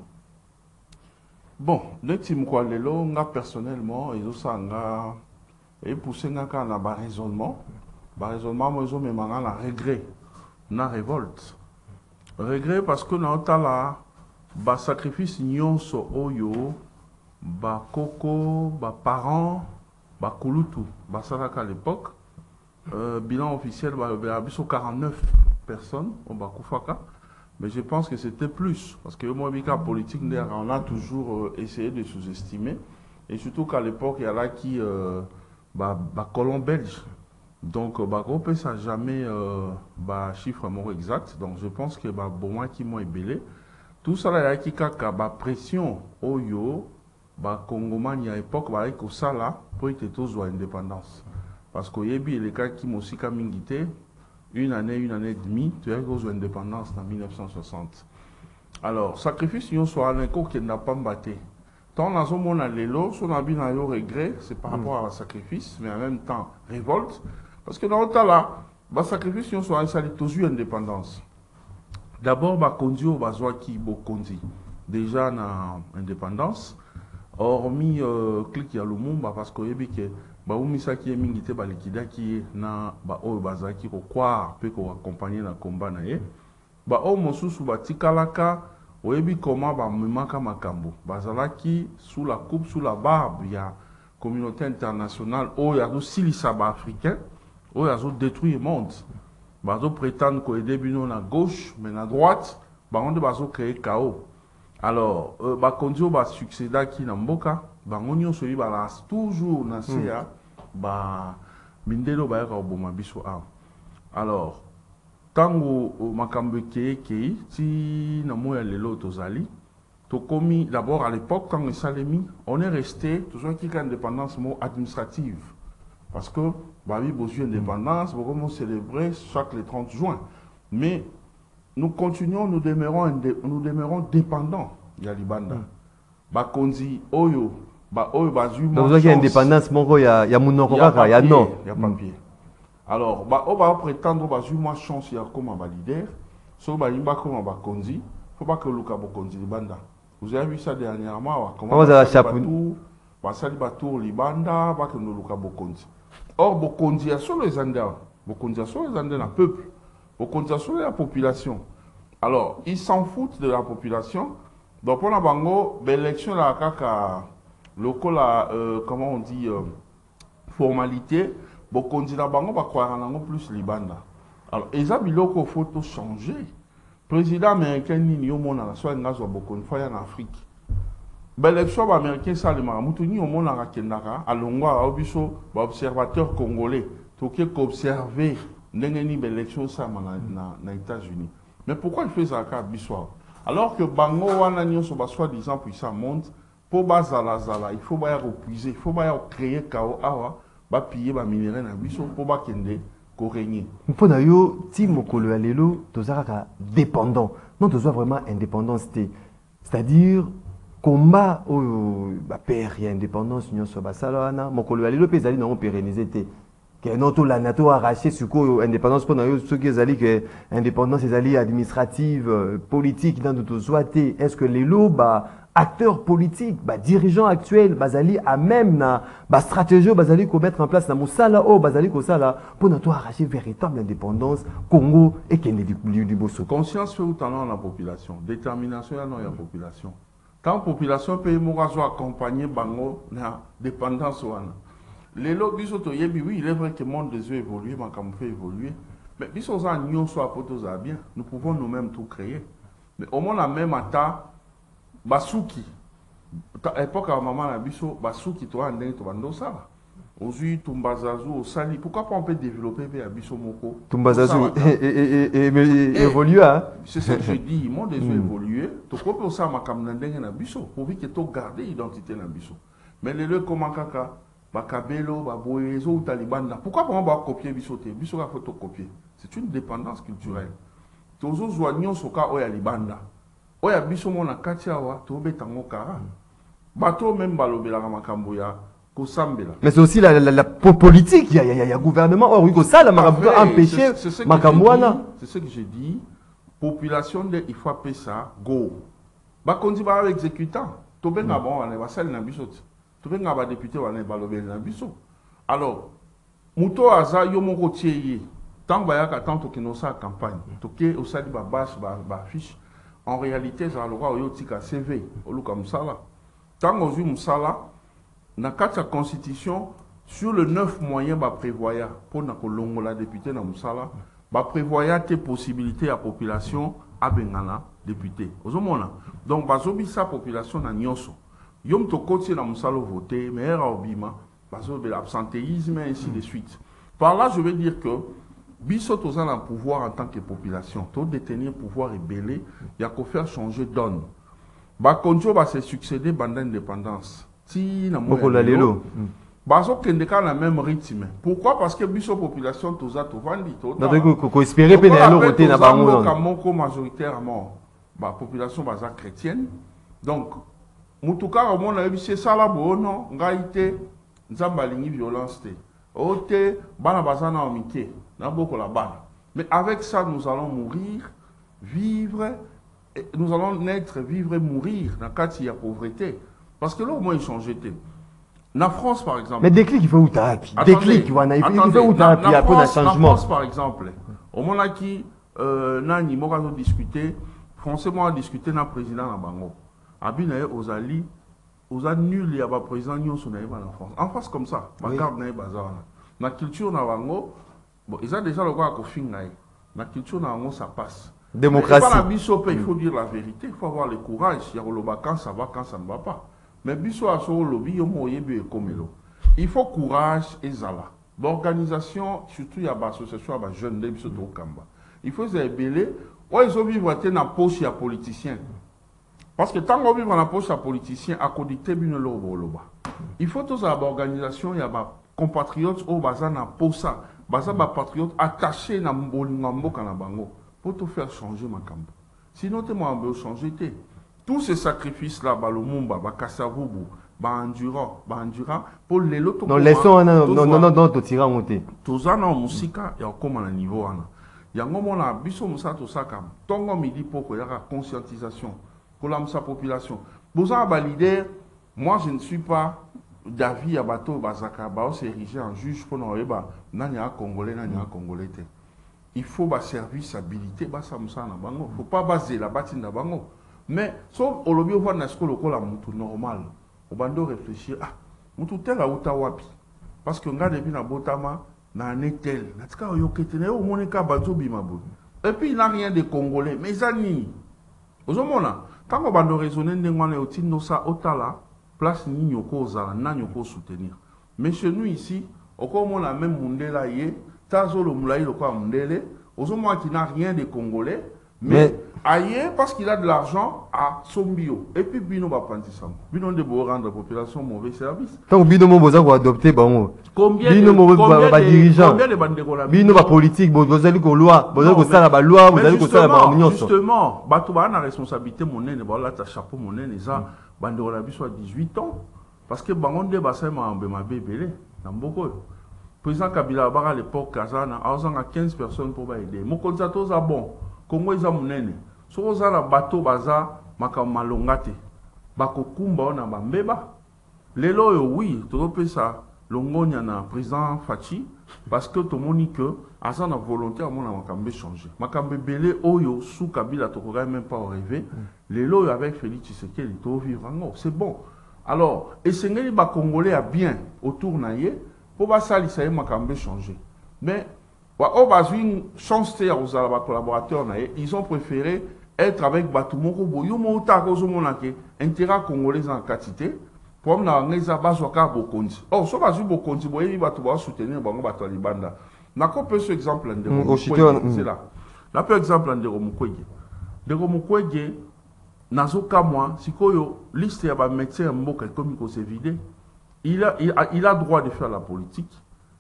Bon, neti mko lelo nga personnellement ezosa nga poussé nga na ba raisonnement moi zo me manga na regret na révolte. Regret parce que na otala ba sacrifice nyonso oyo ba koko ba parents ba kulutu ba salaka à l'époque bilan officiel ba biso 49 personnes on ba kufaka. Mais je pense que c'était plus, parce que moi, Mika politique, on a toujours essayé de sous-estimer. Et surtout qu'à l'époque, il y a là qui, colon belge. Donc, groupe, ça n'a jamais chiffre mot exact. Donc, je pense que bon, moi qui m'ont ébélé. Tout ça, il y a qui a pression au yo, Congomani à l'époque, il y a ça là, pour être tous à indépendance. Parce qu'il y a les cas qui m'ont aussi kamingité. Une année et demie, tu as eu l'indépendance en 1960. Alors, sacrifice, nous sommes un qui n'a pas battu. Tant dans ce monde, on a bien un regret, c'est par rapport à sacrifice, mais en même temps, révolte. Parce que dans le temps là, le sacrifice, nous sommes toujours indépendance. D'abord, Bakondi ou Bazouaki Bokondi. Déjà, dans l'indépendance, hormis clic à l'homme, parce qu'il y a que baumisa qui est mingité balikida qui est na ba o bazaki ko croire peut ko accompagner na combat na ye ba o mosusu batikalaka oyebi comment ba memaka makambo bazalaki sous la coupe sous la barbe ya communauté internationale o ya do silisa ba africain o ya zo détruire le monde bazo prétendre ko aider bino na gauche mais na droite ba onde bazo créer chaos. Alors ba kondio ba succéda qui na mboka bango nyonso yi bala toujours na CA mindelo ba ka oboma biso a. Alors tango makambo kei ti na moya lelo tozali to komi d'abord à l'époque quand le salemi on est resté toujours qui indépendance administrative parce que babi besoin d'indépendance on célébrer chaque le 30 juin mais nous continuons nous demeurons dépendants ya libanda bakonzi oyo donc il y a indépendance moko ya munoko kaka ya non ya papier. Alors on va prétendre moins chance ya comme un leader so ba limba comme ba konzi faut pas que luka bokonzi libanda. Vous avez vu ça dernièrement comment ça chapeau ba sali ba tour libanda ba que no luka bokonzi. Or bokonzi a sur les andins, bokonzi a sur les andins na peuple, bokonzi a sur la population. Alors, ils s'en foutent de la population. Donc pour la bango, l'élection la kaka local comment on dit formalité, beaucoup de la bango va croire en plus libanda. Alors, ils ont biloko photo changer. Président américain ni au monde na soit ngazo beaucoup une fois en Afrique. L'élection américain ça le maramutu ni au monde na kendaka alongwa obiso ba observateur congolais to qui observer ndengeni l'élection ça na États-Unis. Mais pourquoi il fait ça à Bissoir? Alors que bango wana nyonso ba soi-disant puissant monde pour bazala il faut ba repuiser, il faut ba créer chaos awa ba piller ba minerai na biso pour ba kende ko régner. Mpona yo ti mokolo alelo tozaka dépendant. Non tozo vraiment indépendance c'est-à-dire combat au ba père ya indépendance nyonso ba sala wana mokolo alelo pe zali na pérenniser té. Que notre la NATO arraché sur quoi indépendance pour nous ceux qui allaient que indépendance les alliés administrative politique dans notre souhaité est-ce que les lots acteurs politiques dirigeants actuels bazali à même na stratégie bazali ko mettre en place na musala o bazali ko sala pour nous arracher véritable indépendance Congo et Kenya du bosso conscience fait autant la population détermination dans la population tant population peut morazo accompagner bango na dépendance wana. Les lobbies oui, il est vrai que le monde des yeux évolue, mais comme fait évoluer. Mais si on a un soit bien, nous pouvons nous-mêmes tout créer. Mais au moins la même atta, Basuki. À l'époque, à maman la biso, Basuki, toi, un dingue, toi, non ça. Aujourd'hui, Tumbazazu, au Sali, pourquoi pas on peut développer à Biso Moko? Tumbazazu évolue, hein? C'est ce que je dis, le monde des yeux évolue. Tu peux ça, ma comme un dingue na Biso, pour que tu gardes l'identité na Biso. Mais les lieux comme Kaka, Bakabelo, Baboyezo, Talibanda. Pourquoi on va copier Bissoté? Bisso va photocopier. C'est une dépendance culturelle. Tozo Zouagnon Soka Oya Libanda. Oya Bisso Mona Katiawa, Tobe Tango Kara. Bato même Balobela Makamboya, Kosambela. Mais c'est aussi la politique. Il y a gouvernement. Oh, oui, ça, la Marabout a empêché Makambouana. C'est ce que j'ai dit. Population de il faut appeler ça go. Bakondi ba exécutant. Tobe Ngabon, on va salir dans Bissot. Tobe Ngaba député, on va balobela dans Bissot. Alors, Mouto Aza Yomoko Tieye. Tant que tant que nous sa campagne, toké au sadi ba bâche ba fiche. En réalité, ça le roi Oyotika CV, au comme ça là. Tant que nous Moussala, dans la constitution, sur le 9 moyens ba prévoya pour na kolongo la député na Moussala, ba prévoya tes possibilités à population à Bengala député. Ozomona. Donc bazobi sa population na nyonso. Yom to koti na Moussala voter, mais era obima, bazobi l'absentéisme et ainsi de suite. Par là, je veux dire que Bissot a un pouvoir en tant que population. Tout détenir pouvoir et belé, il y a qu'à faire changer donne. Bakonjo va se succéder pendant l'indépendance. Si na Lelo. Bazo kendeka na même rythme. Pourquoi? Parce que Bissot population toza to vandi to. Donc ko espérer pe na roté na bango. Kamoko majoritairement ba population baza chrétienne. Donc mutuka au monde c'est ça là bon non, ngaité nzamba lingi violence té. Ote bana bazana omité. Mais avec ça, nous allons mourir, vivre, nous allons naître, vivre et mourir dans le cas de la pauvreté. Parce que là, au moins, ils sont jetés. La France, par exemple. Mais déclic, il faut où t'as déclic, il faut où t'as appris après un changement. La France, par exemple, au moment qui, Nani, moi, nous discuté, Français, moi, a discuté dans le président Nabango. Abinaye, Ozali, nul, il y a un président, nous, on en France. En France, comme ça, ma carte n'est pas bazar. La culture Nabango, bon, ils ont déjà le droit à finir. La culture, ça passe. Démocratie. Il faut dire la vérité, il faut avoir le courage. Il y a le quand ça va, quand ça ne va pas. Mais biso a sur le lobby, il faut courage et zala. L'organisation, surtout il y a une association de jeunes, il faut se belé. Ils ont vivre dans la poche des politiciens. Parce que tant qu'on vit dans la poche des politiciens, à côté de il faut tous avoir organisation, il y a des compatriotes au bazar na posa. Baza ba patriote attaché na mbolingambo kana bango pour te faire changer makambo. Sinon te mo changer te. Tous ces sacrifices là ba lumumba ba kasavubu ba endurant pour les loto. Non laissons non to tira monter. Tozana musika ya koma na niveau ana. Yango mona biso musa to saka. Tongo midi poko ya conscientisation pour la population. Boza ba leader, moi je ne suis pas d'avis à bateau bazaka ba s'ériger en juge pour nous nanya congolais té. Il faut ba service habilité ba samsa na bango, faut pas baser la batine na bango. Mais sauf au lobby on na skolo ko la mutu normal. O bando réfléchir mutu tel a uta wapi. Parce que nga depuis na botama na netel, na tika oyokete na o monika bazo bimabo. Et puis il n'a rien de congolais, mais ça ni. Ozomona, quand on bando raisonner ndengwana otino sa otala place ni nyoko zala na nyoko soutenir. Mais chez nous ici, au comme on a même mundela yé, tazo le moulaï le quoi mundele, aux hommes qui n'a rien de congolais, mais ailleurs parce qu'il a de l'argent à son bio. Et puis bino va prendre ça. Bino de beau rendre la population mauvais service. Tant bino mo boza ko adopter bango. Combien bino mo ba dirigeant. Combien de bandeko la bino ba politique, bozali ko loi, bozali ko sala ba loi, bozali ko sala ba nyonso. Justement, bato ba na responsabilité monene ba la ta chapeau monene ça. Bandeko la biso à 18 ans. Parce que bangonde basema ambema bébélé. Namboko. Président Kabila à l'époque, Kazana, a 15 personnes pour aider. Mon contato za bon. Congo ils ont monene. So oza na bateau baza makamalongate. Bako kumba ona bambeba. Lelo yo oui, to ça longonya na président Fachi parce que to moni que asa na volonté amona makambe changer. Makambe belé oyo sous Kabila to même pas rêver. Lelo avec Félix Tshisekedi to vivre en c'est bon. Alors, et c'est les Congolais a bien autour naïe pour pas ça les makambe changer. Mais au bas une chance aux collaborateurs naïe, ils ont préféré être avec Batumoko Boyomo Takozomona intérêt congolais en quantité pour na ngeza bazoka bokonzi. Oh, so bazu bokonzi boyebi batu ba soutenir bango batu libanda. Na ko peut ce exemple ndeko. C'est là. Na peu exemple ndeko Mukwege. Ndeko Mukwege nazoka moi sikoyo liste ya ba médecin mboka comme ko se vider. il a droit de faire la politique,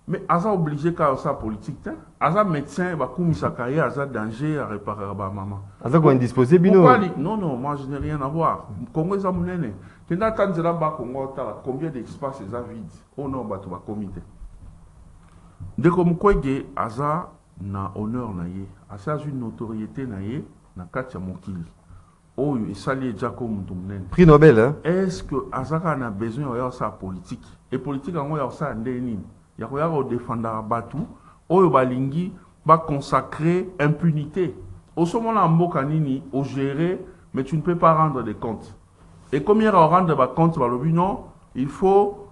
mais Aza obligé qu'à sa politique, Aza médecin, va comme sa carrière, Aza danger à réparer à maman. Aza quoi indisposé, bino? Non, non, moi je n'ai rien à voir. Congo est à mon aîné. Combien d'espace est vide? Oh non, bah tu vas comité. Dès que Mkwege, Aza na honneur na ye, Aza une notoriété na ye, na katia mokili. Oh, et ça lié déjà comme prix Nobel, hein? Est-ce que Azaka a besoin de sa politique? Et politique, il y a ça ndeni. Il y a défendre Batu. Oh, balingi va consacrer impunité. Au moment là, Mokanini, au gérer, mais tu ne peux pas rendre des comptes. Et comme il y a rendre des comptes, non, il faut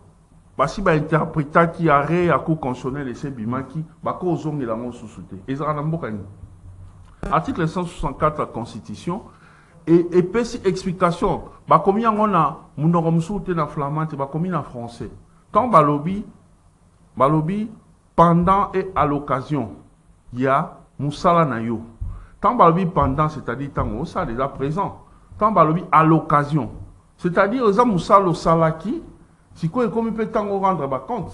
si ba interpréter qui arrête à cour constitutionnel et c'est bimaki, ba ko zong la mon sous-souté. Et ça na Mokani. Article 164 de la Constitution. Et puis, explication, bah, combien on a, mon oromsouté na flamande, bah, combien en français. Tant balobi, pendant et à l'occasion, il y a moussala na yo. Tant balobi pendant, c'est-à-dire tant on ça déjà présent. Tant balobi à l'occasion, c'est-à-dire les moussala au salaki, si quoi comme il peut tant rendre bah compte.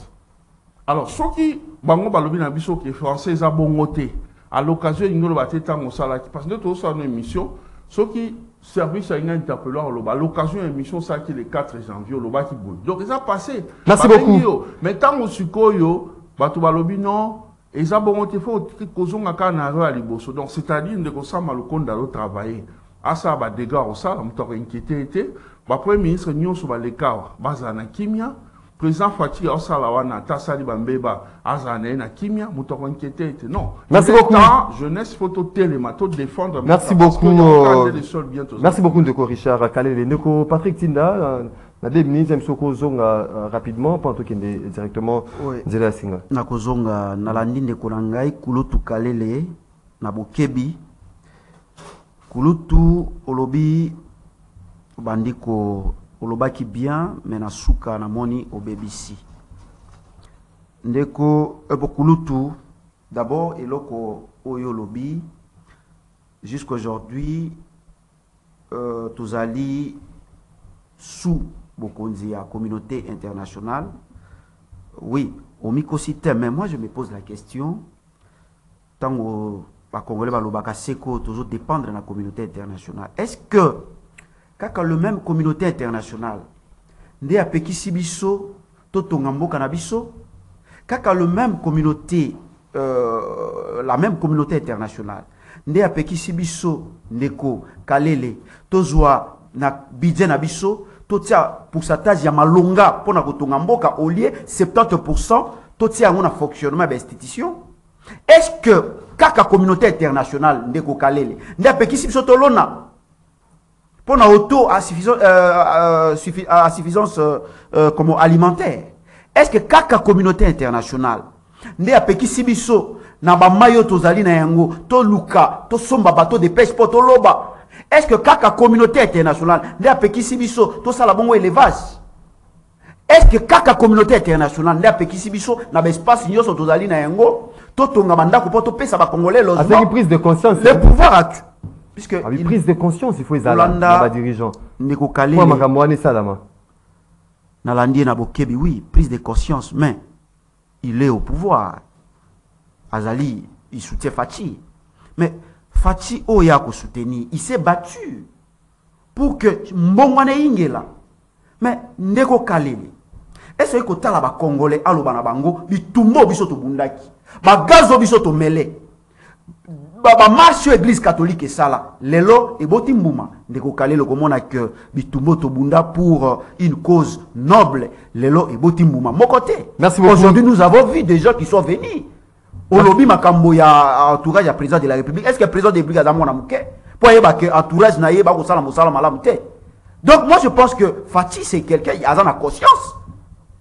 Alors, ceux qui, bango balobi na biso qui est français, ça bongoté. À l'occasion, ils nous battent tant au salaki. Parce que nous avons une émission. Ceux qui service à une interpellation, l'occasion de l'émission, ça qui est le 4 janvier, le bas qui bouge. Donc, ça a passé. Merci beaucoup. Mais tant que Sukoyo, Batouba non, et ça, bon, il faut que Kozonga Kanaro à Liboso. Donc, c'est-à-dire que ça m'a le compte d'aller travailler. À ça, bah, des gars, ça, on t'a inquiété, bah, Premier ministre, nous, sur les cas, Bazana Kimia, président Fatih, Osalawana, Tassali Bambeba, Azana, na Kimia, Mouton inquiété. Non. Merci beaucoup. Jeunesse, photo télémato, défendre. Merci beaucoup. Merci beaucoup, Ndeko Richard Kalele. Ndeko Patrick Tinda, na 2 minutes, Msoko Zonga rapidement, pour qu'il y ait directement Nzela Singa. Nako Zonga, Nalandi Ndeko Nangai, Kulutu Kalele, Nabokebi, Kulutu Olobi, Bandiko. Olobaki bien, mais na suka na moni au BBC. Ndeko Ebokulutu, d'abord, eloko oyo lobi, jusqu'aujourd'hui, tous ali sous Bokonzi à communauté internationale. Oui, au microsystème, mais moi je me pose la question, tant que Congolais balobaka seko toujours dépendre de la communauté internationale. Est-ce que quand le même communauté internationale, ndé a pekisi biso, totonga mboka na biso, quand le même communauté, la même communauté internationale, ndé a pekisi biso, ndeko, kalele, tozwa na bidje na biso, totia pourcentage ya malonga pour na kotonga mboka au lieu 70%, totia ngona fonctionnement de l'institution. Est-ce que quand la communauté internationale, ndeko kalele, ndé a pekisi biso tolona, pour la auto-suffisance comme alimentaire. Est-ce que kaka communauté internationale, ne a peki sibiso, na ba mayo tozali na yango, to luka, to somba bateau de pêche pour to loba. Est-ce que kaka communauté internationale, ne a peki sibiso, to sala bongo élevage. Est-ce que kaka communauté internationale, ne a peki sibiso, na ba espace nyoso tozali na yango, to tonga bandako po to pesa ba congolais logement. Avec une prise de conscience. Le pouvoir a tu. Puisque avec prise de conscience, il faut les aller dirigeants. Ndeko Kalele. Moi, makamwani salama. Nalandi na bokebi, oui, prise de conscience, mais il est au pouvoir. Azali, il soutient Fachi. Mais Fachi, oya ko soutenir, il s'est battu pour que Mbongwane Ingela. Mais Ndeko Kalele. Est-ce que tala ba Congolais aloba na bango, bitumbo biso to bundaki. Ba gazo biso to mele. Baba marche église catholique et ça là lelo et botimbuma ndeko kalele komona que bitumbo to bunda pour une cause noble lelo et botimbuma mon côté. Merci beaucoup. Aujourd'hui nous avons vu des gens qui sont venus au lobby makambo ya entourage ya président de la République. Est-ce que le président de la République a mona muke pour yeba que entourage na yeba ko sala mosala malamu te. Donc moi je pense que Fachi c'est quelqu'un qui a la conscience.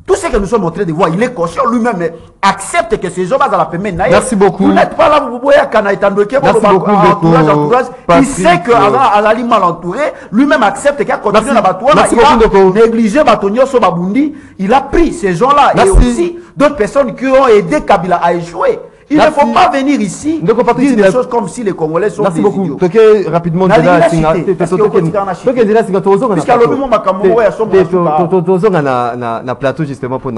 Tout ce que nous sommes en train de voir, il est conscient lui-même, accepte que ces gens à la permettre. Merci beaucoup. Vous n'êtes pas là, vous voyez qu'un entourage. Il sait qu'Azali mal entouré, lui-même accepte qu'il a continué la bataille. Il a négligé Batonio Sobabundi. Il a pris ces gens-là et aussi d'autres personnes qui ont aidé Kabila à échouer. Il ne faut pas venir ici dire des choses comme si les Congolais sont des idiots. Merci beaucoup. Toke rapidement de la singa. Na plateau justement pour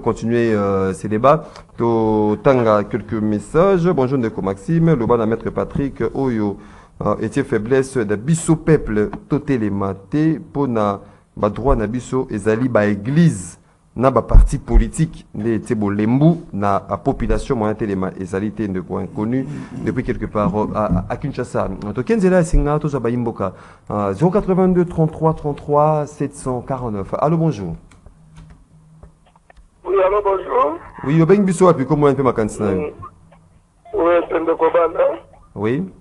continuer ces débats. Tanga quelques messages. Bonjour Ndeko Maxime, le bon maître Patrick Oyo. Étiez faiblesse de biso peuple totelemate pour na ba droit na biso ezali ba église na ba parti politique les tebo lembu na population moyen telema ezali te de point connu depuis quelque part à Kinshasa. To kenzela singa to ba imboka 082 33 33 749. Allô, bonjour. Oui, allô, bonjour. Oui, obeng biso api comment un peu ma candidat. Oui, c'est de Kobana. Oui.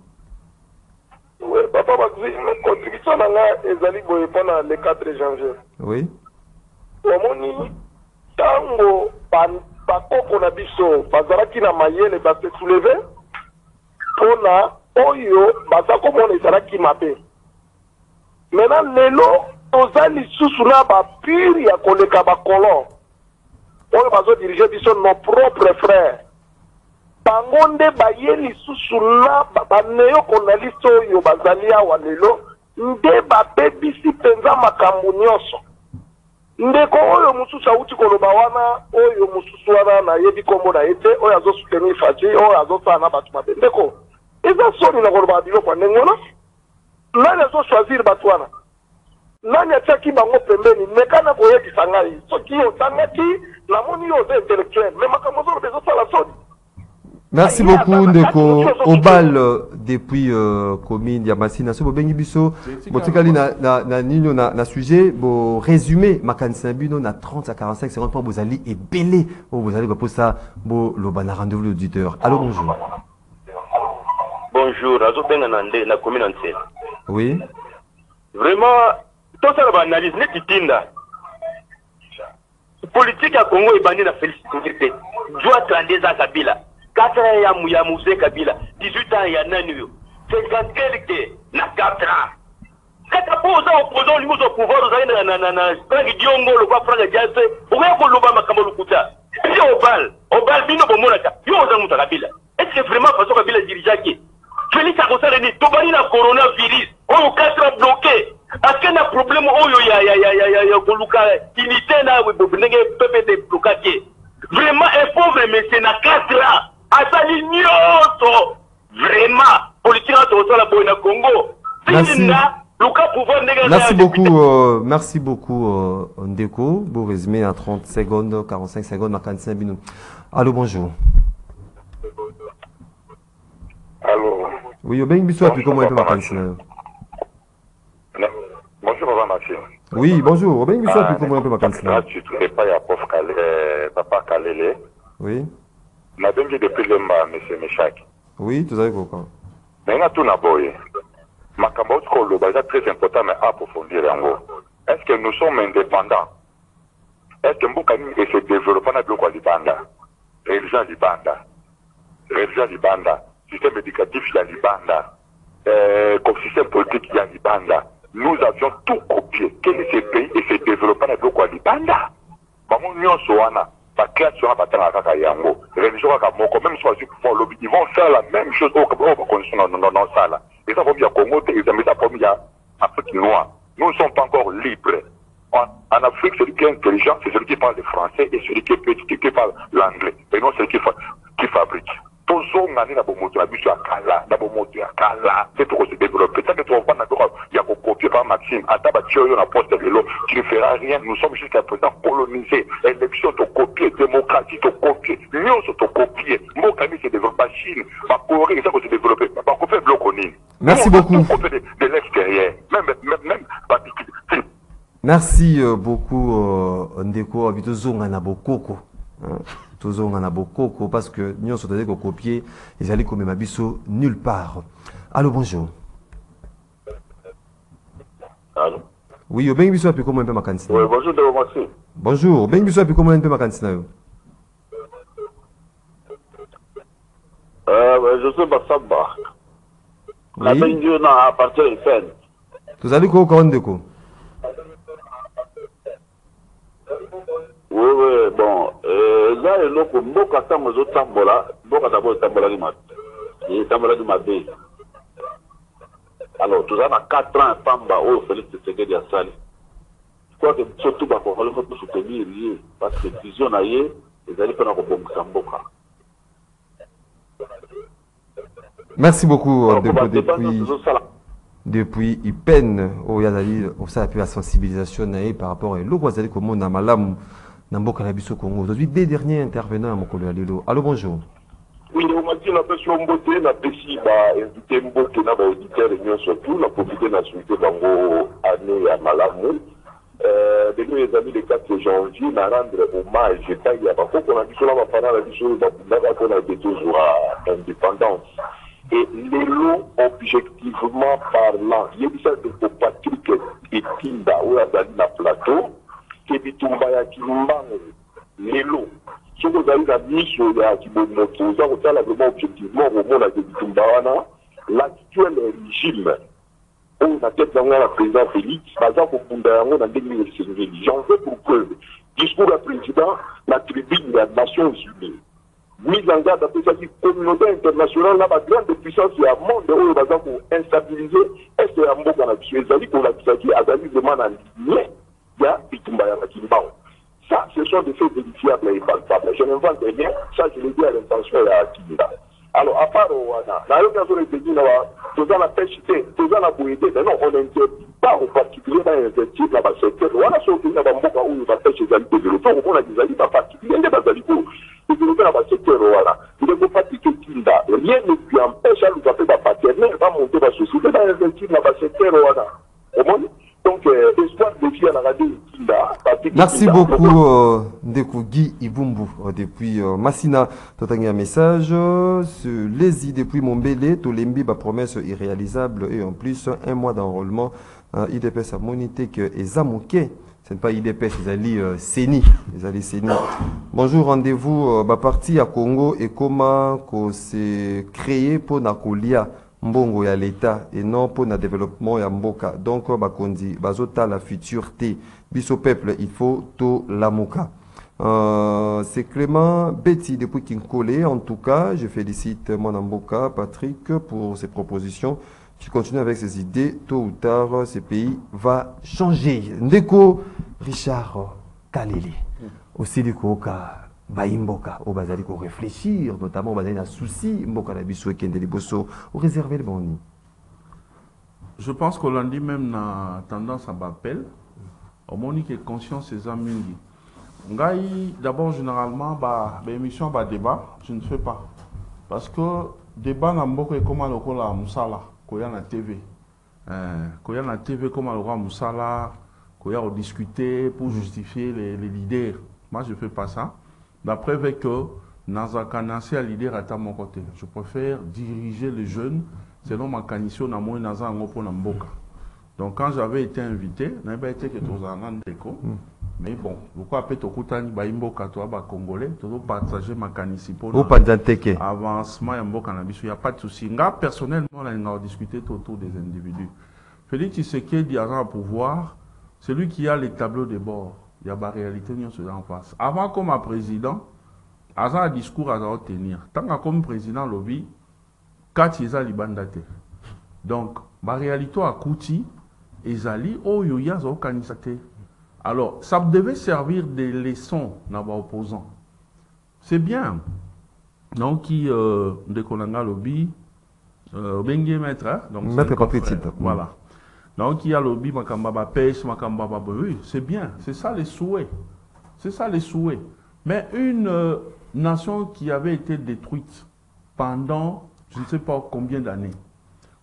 Oui, papa Maxime, contribution à la ezali boye pendant le 4 janvier. Oui. Omoni tango bakoko na biso bazalaki na mayele base soulevé pona oyo baza komona ezalaki mabe. Maintenant lelo toza lisusu na bapure ya koleka bakolon oyo bazodirige biso nos propres frères. Bango nde baye lisusu na baneyoko na liso oyo bazali awa lelo nde babebisi mpenza makambo nyonso. Ndeko oyo mosusu awuti koloba wana oyo mosusu wana nayebi kombo na ye te oyo azosoutenir Faci oyo azosala na bato mabe. Ndeko eza soni na koloba biloko ndenge wana. Nani azochoisir bato wana? Nani atiaki bango pembeni? Mekana koyebisa ngai soki otangaki namoni yo oza intellectuel me makambo ozoloba ezosala soni. Merci beaucoup Ndeko Obal depuis commune ya Masina so bobengi biso botikali na nino na sujet bo résumé makanisa bino na 30 à 45 secondes pour bozali et belé vous allez pour ça bo lo bana rendez-vous l'auditeur. Allô, bonjour. Bonjour, azo benga nande na commune entière. Oui. Vraiment tout ça va analyse net itinda. Politique à Congo et bandi na félicité. Joa 32 ans Kabila. 4 ans ya Moussé Kabila, 18 ans ya Nanu, 50 quelques, na 4 ans. Quand on opposant lui au pouvoir, vous avez Franck Diongo, le roi Franck Diassé, vous voyez qu'on l'a ma Kamolukuta. Puis au bal, bino Bomonaka, yo Zamouta Kabila. Est-ce que vraiment façon Kabila dirigeant qui Félix Arosareni, Tobani na coronavirus, on 4 ans bloqué. Est-ce qu'il y a un problème ya Koluka, unité na Bobnege, PPD bloqué. Vraiment, un pauvre monsieur na 4 ans. Asali nyoto vraiment politique à la Boina Congo. Merci beaucoup Ndeko. Beau résumé à 30 secondes, 45 secondes, à 45 minutes. Allô, bonjour. Allô. Oui, bien bisous à plus comment on peut Bonjour, Papa Maxime. Oui, bonjour. Bien bisous à plus comment on peut Tu ne pas à Papa Kalele. Oui. Na bengi depuis lemba monsieur Meshak. Oui, tu savez quoi. Mais on a tout naboye. Makambo ko c'est très important mais approfondir yango. Est-ce que nous sommes indépendants? Est-ce que Mbukani se développe na bloko libanda? Religion libanda. Système éducatif ya libanda. Comme système politique ya libanda. Nous avions tout copié. Quel est ce pays et se développe na bloko libanda? Bango nyonso wana. Même si ils vont faire la même chose au condition dans ça là. Et ça va bien Congo, ils ont mis ça pour Afrique noire. Nous ne sommes pas encore libres. En Afrique, celui qui est intelligent, c'est celui qui parle le français et celui qui est petit, qui parle l'anglais. Et non celui qui fabrique. Toujours ngani na bomoto na biso akala, na bomoto akala, c'est pour se développer. Ça que tu vas pas d'accord, il y a copier par Maxime, ataba tioyo na poste de l'eau, tu ne feras rien. Nous sommes jusqu'à présent colonisés. Élection te copier, démocratie te copier, l'union te copier. Mon ami se développe, la Chine, la Corée, ça va se développer. Pas qu'on fait bloc. Merci beaucoup. De l'extérieur, même merci beaucoup Ndeko Abito Zonga na Bokoko. Tozonga na Bokoko parce que nous sommes des copier ils allaient comme Mabiso nulle part. Allô, bonjour. Allô. Oui, bien biso api comment un peu ma candidat. Oui, bonjour de merci. Bonjour, bien biso api comment un peu ma candidat. Je suis Bassamba. La Bendio n'a appartient à FN. Vous allez quoi au Ndeko? Oui, bon. Là, il y a beaucoup de tambola. mboka d'abord etambolaki mabe. Alors toza na 4 ans pamba oyo Félix Tshisekedi asali. Je crois que surtout bakongole faut soutenir ye parce que vision na ye ezali mpona kobongisa mboka. Merci beaucoup Alors, depuis IPEN au Yazali ça a pu la sensibilisation par rapport à l'eau Yazali comme on a malam Namboka na biso Congo. Aujourd'hui deux derniers intervenants à Mokolo ya Lelo. Allô, bonjour. Oui, on m'a dit la personne beauté, la pessi va inviter Mbote na ba auditeur réunion surtout la profiter na souhaiter bango année à Malamu. De nous les amis le 4 janvier na rendre hommage et il y a pas qu'on a dit sur la pendant la vision de qu'on a été toujours à indépendance. Et l'élo objectivement parlant, il y a dit ça de Patrick et Tinda ou la plateau qui bitumba ya kimbango l'élo. Si vous avez la mission de Akibomoto, vous avez vraiment objectivement au monde de Bitumbawana, l'actuel régime, on a peut-être la président Félix, par exemple, au Bundayango, dans 2005, j'en veux pour preuve. Discours du président, la tribune des Nations Unies. Mise en garde après ça, la communauté internationale, la grande puissance, il y a un monde où, par exemple, pour instabiliser, est-ce qu'il y a un mot dans la vie, pour la vie, Azali demande en ligne, il y a Bitumbayana Kimbango. Ça, ce sont des faits vérifiables et palpables. Je n'invente rien, ça je l'ai dit à l'intention de la Kinda. Alors, à part Owana, la l'occasion de dire, tout la pêche, tout la bouillée, mais non, on n'interdit pas en particulier d'investir dans le secteur. Voilà ce qu'on a dans le monde où la pêche est développée, on a des alliés en particulier, il y a des alliés pour développer dans le secteur. Voilà. Il est parti que Kinda, rien ne lui empêche à nous appeler la paternelle, va monter la société, d'investir dans le secteur. Voilà. Au moins, donc, espoir de vie à la radio Kinda. Merci beaucoup, Ndeko Guy Ibumbu, depuis Massina. Tu as un message. Les idées depuis Mombele, Tolembi, promesse irréalisable et en plus, 1 mois d'enrôlement. IDPS a monité que Ezamouké. Ce n'est pas IDPS, ils allaient Seni. Bonjour, rendez-vous. Parti à Congo et comment s'est créé pour Nakolia. Mbongo ya l'État et non pour le développement ya Mboka. Donc, bakondi, bazota la futureté. Biso peuple, il faut tout l'amoka. C'est Clément Betty depuis Kinkole. En tout cas, je félicite mon Mboka, Patrick, pour ses propositions. Je continue avec ses idées. Tôt ou tard, ce pays va changer. Ndeko Richard Kaleli. Aussi du Koka. Baimboka, au bazali ko réfléchir, notamment au bazali na souci, mboka na biso ekende liboso, au réserver le boni. Je pense qu'on l'a dit même na tendance à l'appel, au moni que conscience c'est amungi. Ngai d'abord généralement émission débat, je ne fais pas parce que débat na mboka est comme lokola musala, koya na TV. Koya na TV comme lokola musala, koya discuter pour justifier les leaders. Moi je fais pas ça. D'après que Nazaka Nancy à l'idée à mon côté. Je préfère diriger les jeunes selon ma condition dans mon Naza pour Namboka. Donc quand j'avais été invité, n'a pas été que tous en déco. Mais bon, pourquoi après Tokutani Baimboka toi Congolais, tu dois partager ma canisi pour avancement et Mboka Nabisu. Il n'y a pas de souci. Nga personnellement, on a discuté autour des individus. Félix Tshisekedi a un pouvoir, celui qui a les tableaux de bord. Il y a la réalité en face. Avant comme président, avant un discours à tenir. Tant que comme président lobby, 4 ils ont libandate. Donc, la réalité à Kouti, Ezali, oh yoya zo kanisate. Alors, ça devait servir des leçons dans les opposants. C'est bien. Donc, de Konanga lobby, Bengue maître, donc maître Patrick. Voilà. Donc il y a le lobby, Makamba pêche, Makamba oui, c'est bien, c'est ça les souhaits. C'est ça les souhaits. Mais une nation qui avait été détruite pendant je ne sais pas combien d'années.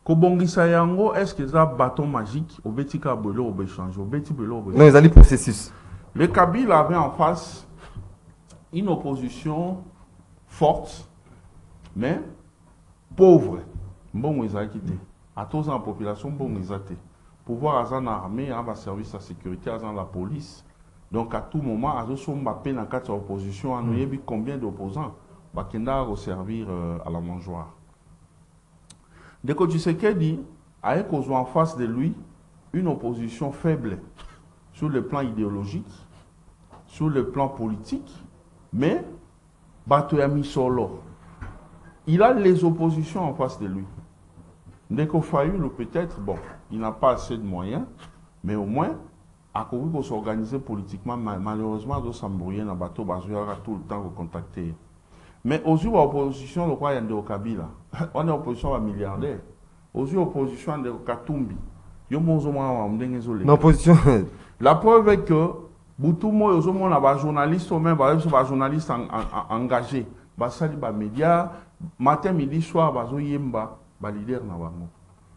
Kobongisa yango, est-ce que ça bâton magique au Betika Belo au échange, au Beti Belo au Non, ils allaient processus. Le Kabila avait en face une opposition forte, mais pauvre. Bon, ils ont quitté. À tous en population, bon, ils ont été. Pouvoir à l'armée, à la service de sécurité, à la police. Donc à tout moment, à ce moment, dans quatre oppositions, on a vu combien d'opposants qui ont servir à la mangeoire. Dès que tu sais qu'il dit, avec en face de lui une opposition faible sur le plan idéologique, sur le plan politique, mais bateau a mis solo. il a les oppositions en face de lui. Ndeko Fayulu, peut-être, bon, il n'a pas assez de moyens, mais au moins, à cause pour s'organiser politiquement, malheureusement, il s'embrouiller dans le bateau, il y aura tout le temps de contacter. Mais aux yeux de l'opposition, le roi Yande Kabila, on est opposition à milliardaire. Aux yeux de l'opposition de Katumbi, l'opposition. La preuve est que, Boutoumou, il y a des journalistes, même des journalistes engagés, des médias, matin, midi, soir, des leaders.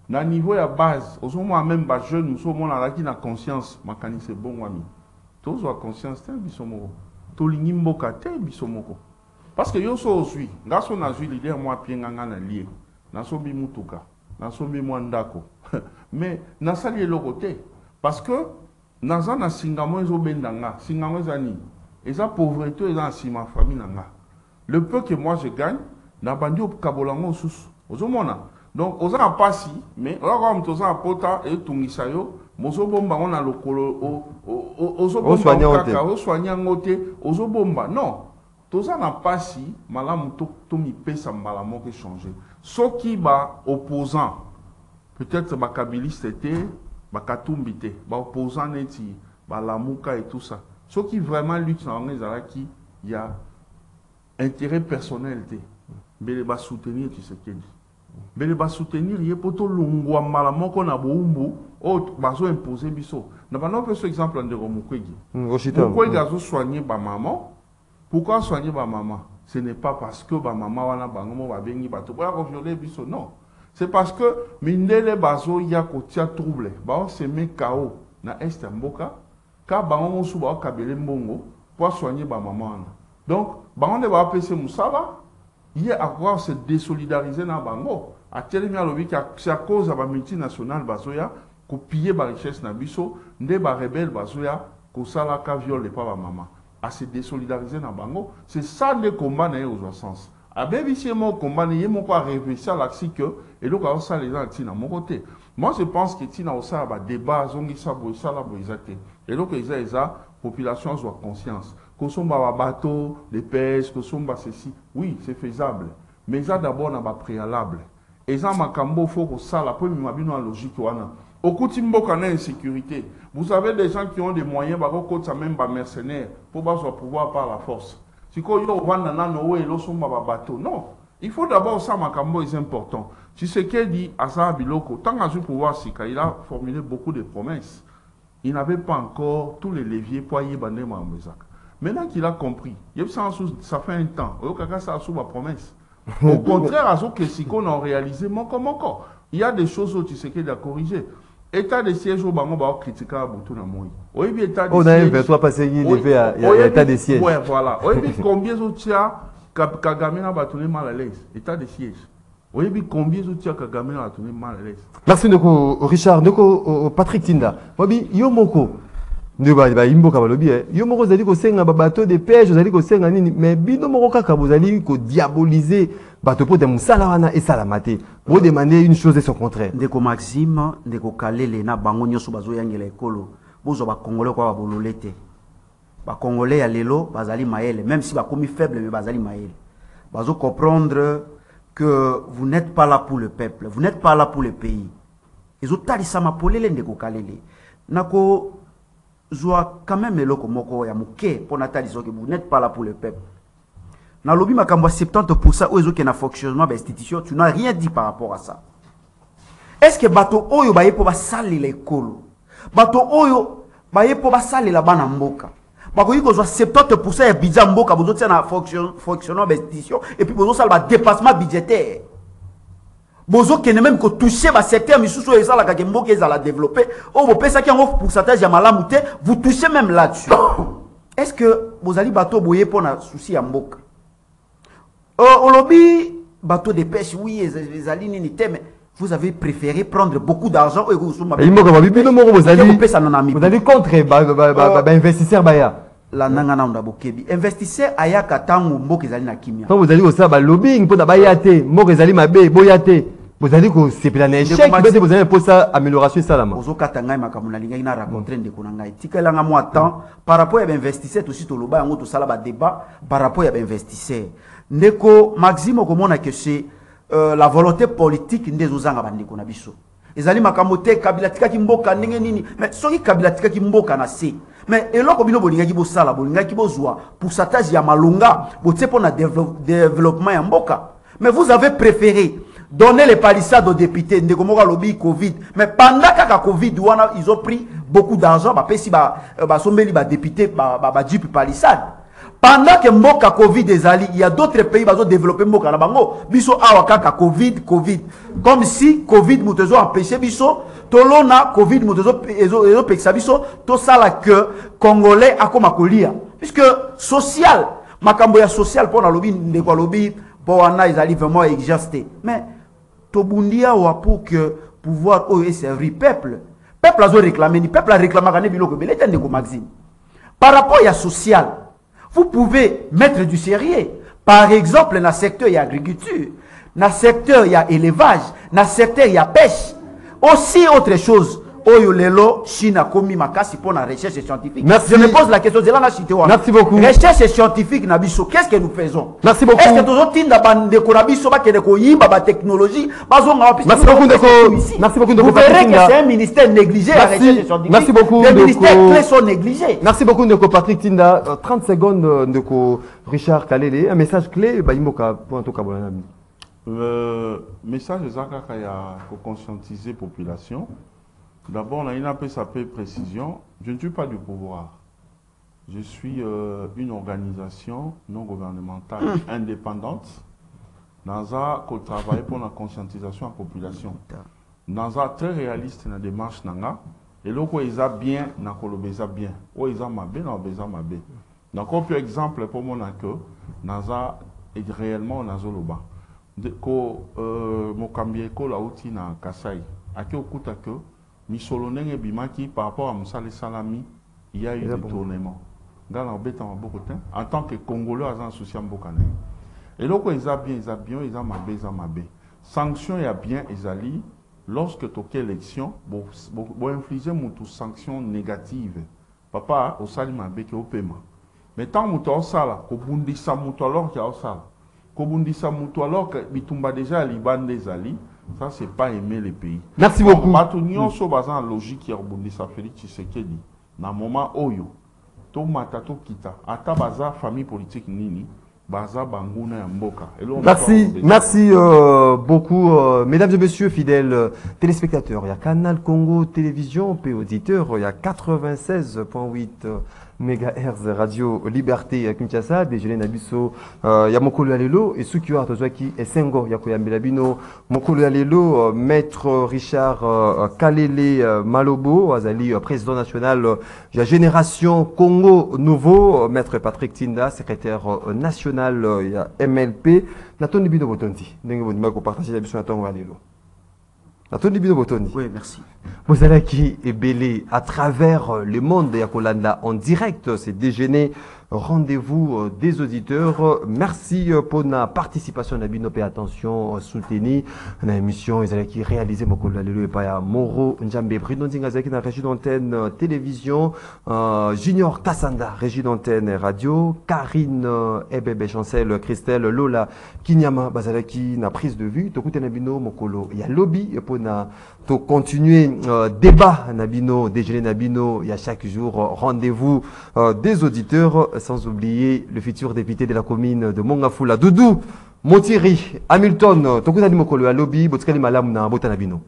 Na niveau ya base, aux hommes même des jeunes, nous sommes qui na conscience, makani c'est bon wami. Tous ont conscience, t'es bisomoko. Tous les mboka t'es bisomoko. Parce que yo so aussi, gaso na zui leader moi pienganga na lié, na so bi mutuka, na so bi mwandako. Mais na sali le côté, parce que na za na singamo ezo bendanga, singamo zani, eza pauvreté eza sima famille nanga. Le peu que moi je gagne, na bandi op kabolango sous. Ozomona. Donc, aux gens pas si, mais on a tous un pota et tout misayo, mozobomba on a le colo, aux soignangote, aux bomba. Non, tous un pas si, malam tout mi pesa malamo qui changer. Ce qui va opposant, peut-être ba kabiliste était, ba katumbite, ba opposant neti, ba lamuka et tout ça. Ce qui vraiment lutte dans les qui il y a intérêt personnel, mais les bas soutenir, tu sais qu'il dit. Mais les bas soutenir, il y a pour tout l'ongwa malamon qu'on a boumbo, autre baso imposé biso. N'a pas non fait ce exemple de Romukwegi. Pourquoi ils ont soigné ba maman? Pourquoi soigner ba maman? Ce n'est pas parce que ba maman wana bangomo ba bengi ba to ba violer biso, non. C'est parce que mindele baso ya ko tia trouble. Ba on se met KO na est mboka, ka bangomo sou ba kabele mbongo pour soigner ba maman. Donc ba on va appeler musala. Il y a à quoi se désolidariser dans Bango. À tel moment, c'est à cause de la multinationale basoya, qu'on pille la richesse na biso, ne ba rebelle basoya, qu'on salaka viole pas la maman. À se désolidariser dans Bango, c'est ça le combat dans les sens. À bien si mon combat, il y a mon quoi réfléchir à l'axi que, et donc à ça les gens qui sont mon côté. Moi je pense que si on a un débat, zongi ça la boisate. Et donc ils ont la population soit conscience. Que sont bas bateau, les pêches, que sont bas ceci, oui, c'est faisable. Mais ça d'abord n'a pas préalable. Et ça makambo faut que ça la première mabino logique wana. Au coutimbo qu'on a insécurité. Vous avez des gens qui ont des moyens, bah côté ça même pas mercenaires pour pouvoir par la force. Si quoi yo wana na no we lo sont bas bateau. Non, il faut d'abord ça makambo est important. Tu sais qu'elle dit à ça biloko, tant qu'à pouvoir sika, il a formulé beaucoup de promesses. Il n'avait pas encore tous les leviers pour y bander ma musique. Maintenant qu'il a compris, ça fait un temps, ça a sous ma promesse. Au contraire, à ce que si qu'on a réalisé, encore. Il y a des choses où tu sais qu'il a corrigé. État de siège au Bango va critiquer à Boutou na Moui. Oui, état de siège. On a un 23 passé, il y a état de siège. Oui, voilà. Oui, combien d'autres Kagame n'a pas tourné mal à l'aise? État de siège. Oui, combien d'autres Kagame n'a pas tourné mal à l'aise? Merci beaucoup, Richard. Donc, Patrick Tinda. Wabi, Yomoko. Imboka balobi yo moko zali ko senga ba bateau de pêche zali ko senga nini mais bino moko kaka bozali ko diaboliser bateau po de musala wana et salamate vous demandez une chose et son contraire ndeko Maxime ndeko Kalele na bango nyoso bazo yangela ekolo bozo ba congolais kwa ba bololete ba congolais ya lelo bazali maele même si ba komi faible mais bazali maele bazo comprendre que vous n'êtes pas là pour le peuple vous n'êtes pas là pour le pays ezo talisa mapolele ndeko Kalele nako Zoa quand même eloko moko ya muke pour natali que vous n'êtes pas là pour le peuple. Na lobby makambo 70% ou ezo ke na fonctionnement ba institution, tu n'as rien dit par rapport à ça. Est-ce que bato oyo baye po ba sali les kolo? Bato oyo baye po ba sali la bana mboka. Bako yiko zo 70% ya budget mboka bozo tia na fonctionnement ba institution et puis bozo sala ba dépassement budgétaire. Bozo kene même que toucher ba secteur misusu et ça la kakembo qui la développer oh vous pensez qu'il y a un pourcentage ya malamute vous touchez même là-dessus. Est-ce que vous allez bateau boyer pour na souci ya mboka au lobby bateau de pêche oui les alines ni mais vous avez préféré prendre beaucoup d'argent et vous allez contre ba investisseur baya la nangana ndabokebi investisseur ayaka tango mboka ezali na kimia quand vous allez au ça ba lobbying pour na bayate mboka ezali mabe boyate vous allez que c'est plan échec mais vous allez pour ça amélioration ça là moi ozo katanga makamuna linga ina rencontrer ndeko na ngai tikela nga moi temps par rapport à investisseur aussi to loba yango to sala ba débat par rapport à investisseur Ndeko Maxime komona que c'est la volonté politique ndezozanga bandeko na biso. Ezali makambo te Kabila tikaki mboka ndenge nini mais soki Kabila tikaki mboka na se mais eloko bino bolingaki bosala bolingaki bozwa pourcentage ya malonga botie pona développement ya mboka mais vous avez préféré donner les palissades aux députés ndeko moka lobby Covid mais pendant kaka Covid wana ils ont pris beaucoup d'argent ba pesi ba sombeli ba député ba jeep palissade. Pendant que mboka Covid ezali, il y a d'autres pays qui ont développé mboka na bango. Biso awa kaka Covid. Comme si Covid moutezo empêché biso, tolona Covid moutezo ezo peksa biso, to sala que Congolais akoma kolia. Puisque social, makambo ya social pour na lobby ndeko lobby pour wana ezali vraiment exhausté. Mais to bundia wa pour que pouvoir servir peuple. Peuple a réclamé, peuple a réclamé kané biloko belete ndeko Maxime. Par rapport à social, vous pouvez mettre du sérieux. Par exemple, dans le secteur, il y a agriculture. Dans le secteur, il y a élevage. Dans le secteur, il y a pêche. Aussi, autre chose. Oyolelo, Chine a commis ma casse pour la recherche scientifique. Merci. Je me pose la question. Merci beaucoup. Recherche scientifique, Nabiso. Qu'est-ce que nous faisons? Merci beaucoup. Est-ce que nous avons de Konabiso, de technologie? Merci beaucoup, Ndeko. Merci beaucoup, Ndeko. Vous verrez que c'est un ministère négligé, la recherche scientifique. Merci beaucoup, les Ndeko. ministères clés sont négligés. Merci beaucoup, Ndeko Patrick Tinda. 30 secondes, Ndeko Richard Kalele. Un message clé, Baïmoka, pour un tout cas. Le message de Zakaka est pour conscientiser la population. D'abord, on a une APSAP précision. Je ne suis pas du pouvoir. Je suis une organisation non gouvernementale indépendante dans un qui travaille pour la conscientisation de la population. Dans un très réaliste dans la démarche nanga et là quoi ils a bien na kolobeza bien ou ils a mabé na obeza mabé. Donc un exemple pour mon que dans un réellement na zoloba. Ko mokambie ko la outi na Kasai. Aki okuta que Misoloneng et Bimaki, par rapport à Moussa Salami, il y a eu des tournements. En tant que Congolais, ils ont un souci à Mbokane. Et donc, ils ont bien, ils ont mabé. Sanction, il y a bien, ils ont dit, lorsque tu as une élection, vous infliger une sanction négative. Papa, au sali mabé qui est au paiement. Mais tant que tu as ça, que tu as ça, alors qu'il y a ça. Que tu as ça, alors que tu as déjà Liban des Ali. Ça, c'est pas aimer les pays. Merci beaucoup. Batunion, so bazan logique qui rebondit ça Félix Tshisekedi. Dans moment oyo, to matato kita, ata baza famille politique nini, baza banguna ya mboka. Merci beaucoup, mesdames et messieurs, fidèles téléspectateurs. Il y a Canal Congo Télévision, puis auditeurs, il y a 96.8 MHz Radio Liberté à Kinshasa, déjeuner Nabiso, il y a Mokolo Alelo, et ceux qui ont qui est Sengo, il y a Koyambelabino, Mokolo Alelo, maître Richard Kalele Malobo, Azali, président national de la Génération Congo Nouveau, maître Patrick Tinda, secrétaire national, il y a MLP, Naton Libino Botonti, Nengo partager la mission à Tongo Alelo. Oui, merci. Vous allez qui est belé à travers le monde de Yakolanda en direct, c'est déjeuner. Rendez-vous des auditeurs. Merci pour la participation. Et attention, soutenir la émission. Ils allaient qui réaliser mon collègue et pas Moro Njambe. Bruno Nzingazaki dans régie d'antenne télévision. Junior Kassanda, régie d'antenne radio. Karine Ebebe Chancel, Christelle Lola Kinyama Bazalaki na prise de vue. Tokute Nabino Mokolo. Il y a lobby pour continuer débat Nabino, déjeuner Nabino. Il y a chaque jour rendez-vous des auditeurs. Sans oublier le futur député de la commune de Mongafula, Doudou Motiri Hamilton, Tokuna Mokolo à lobby, Botskali Malam na Botanabino.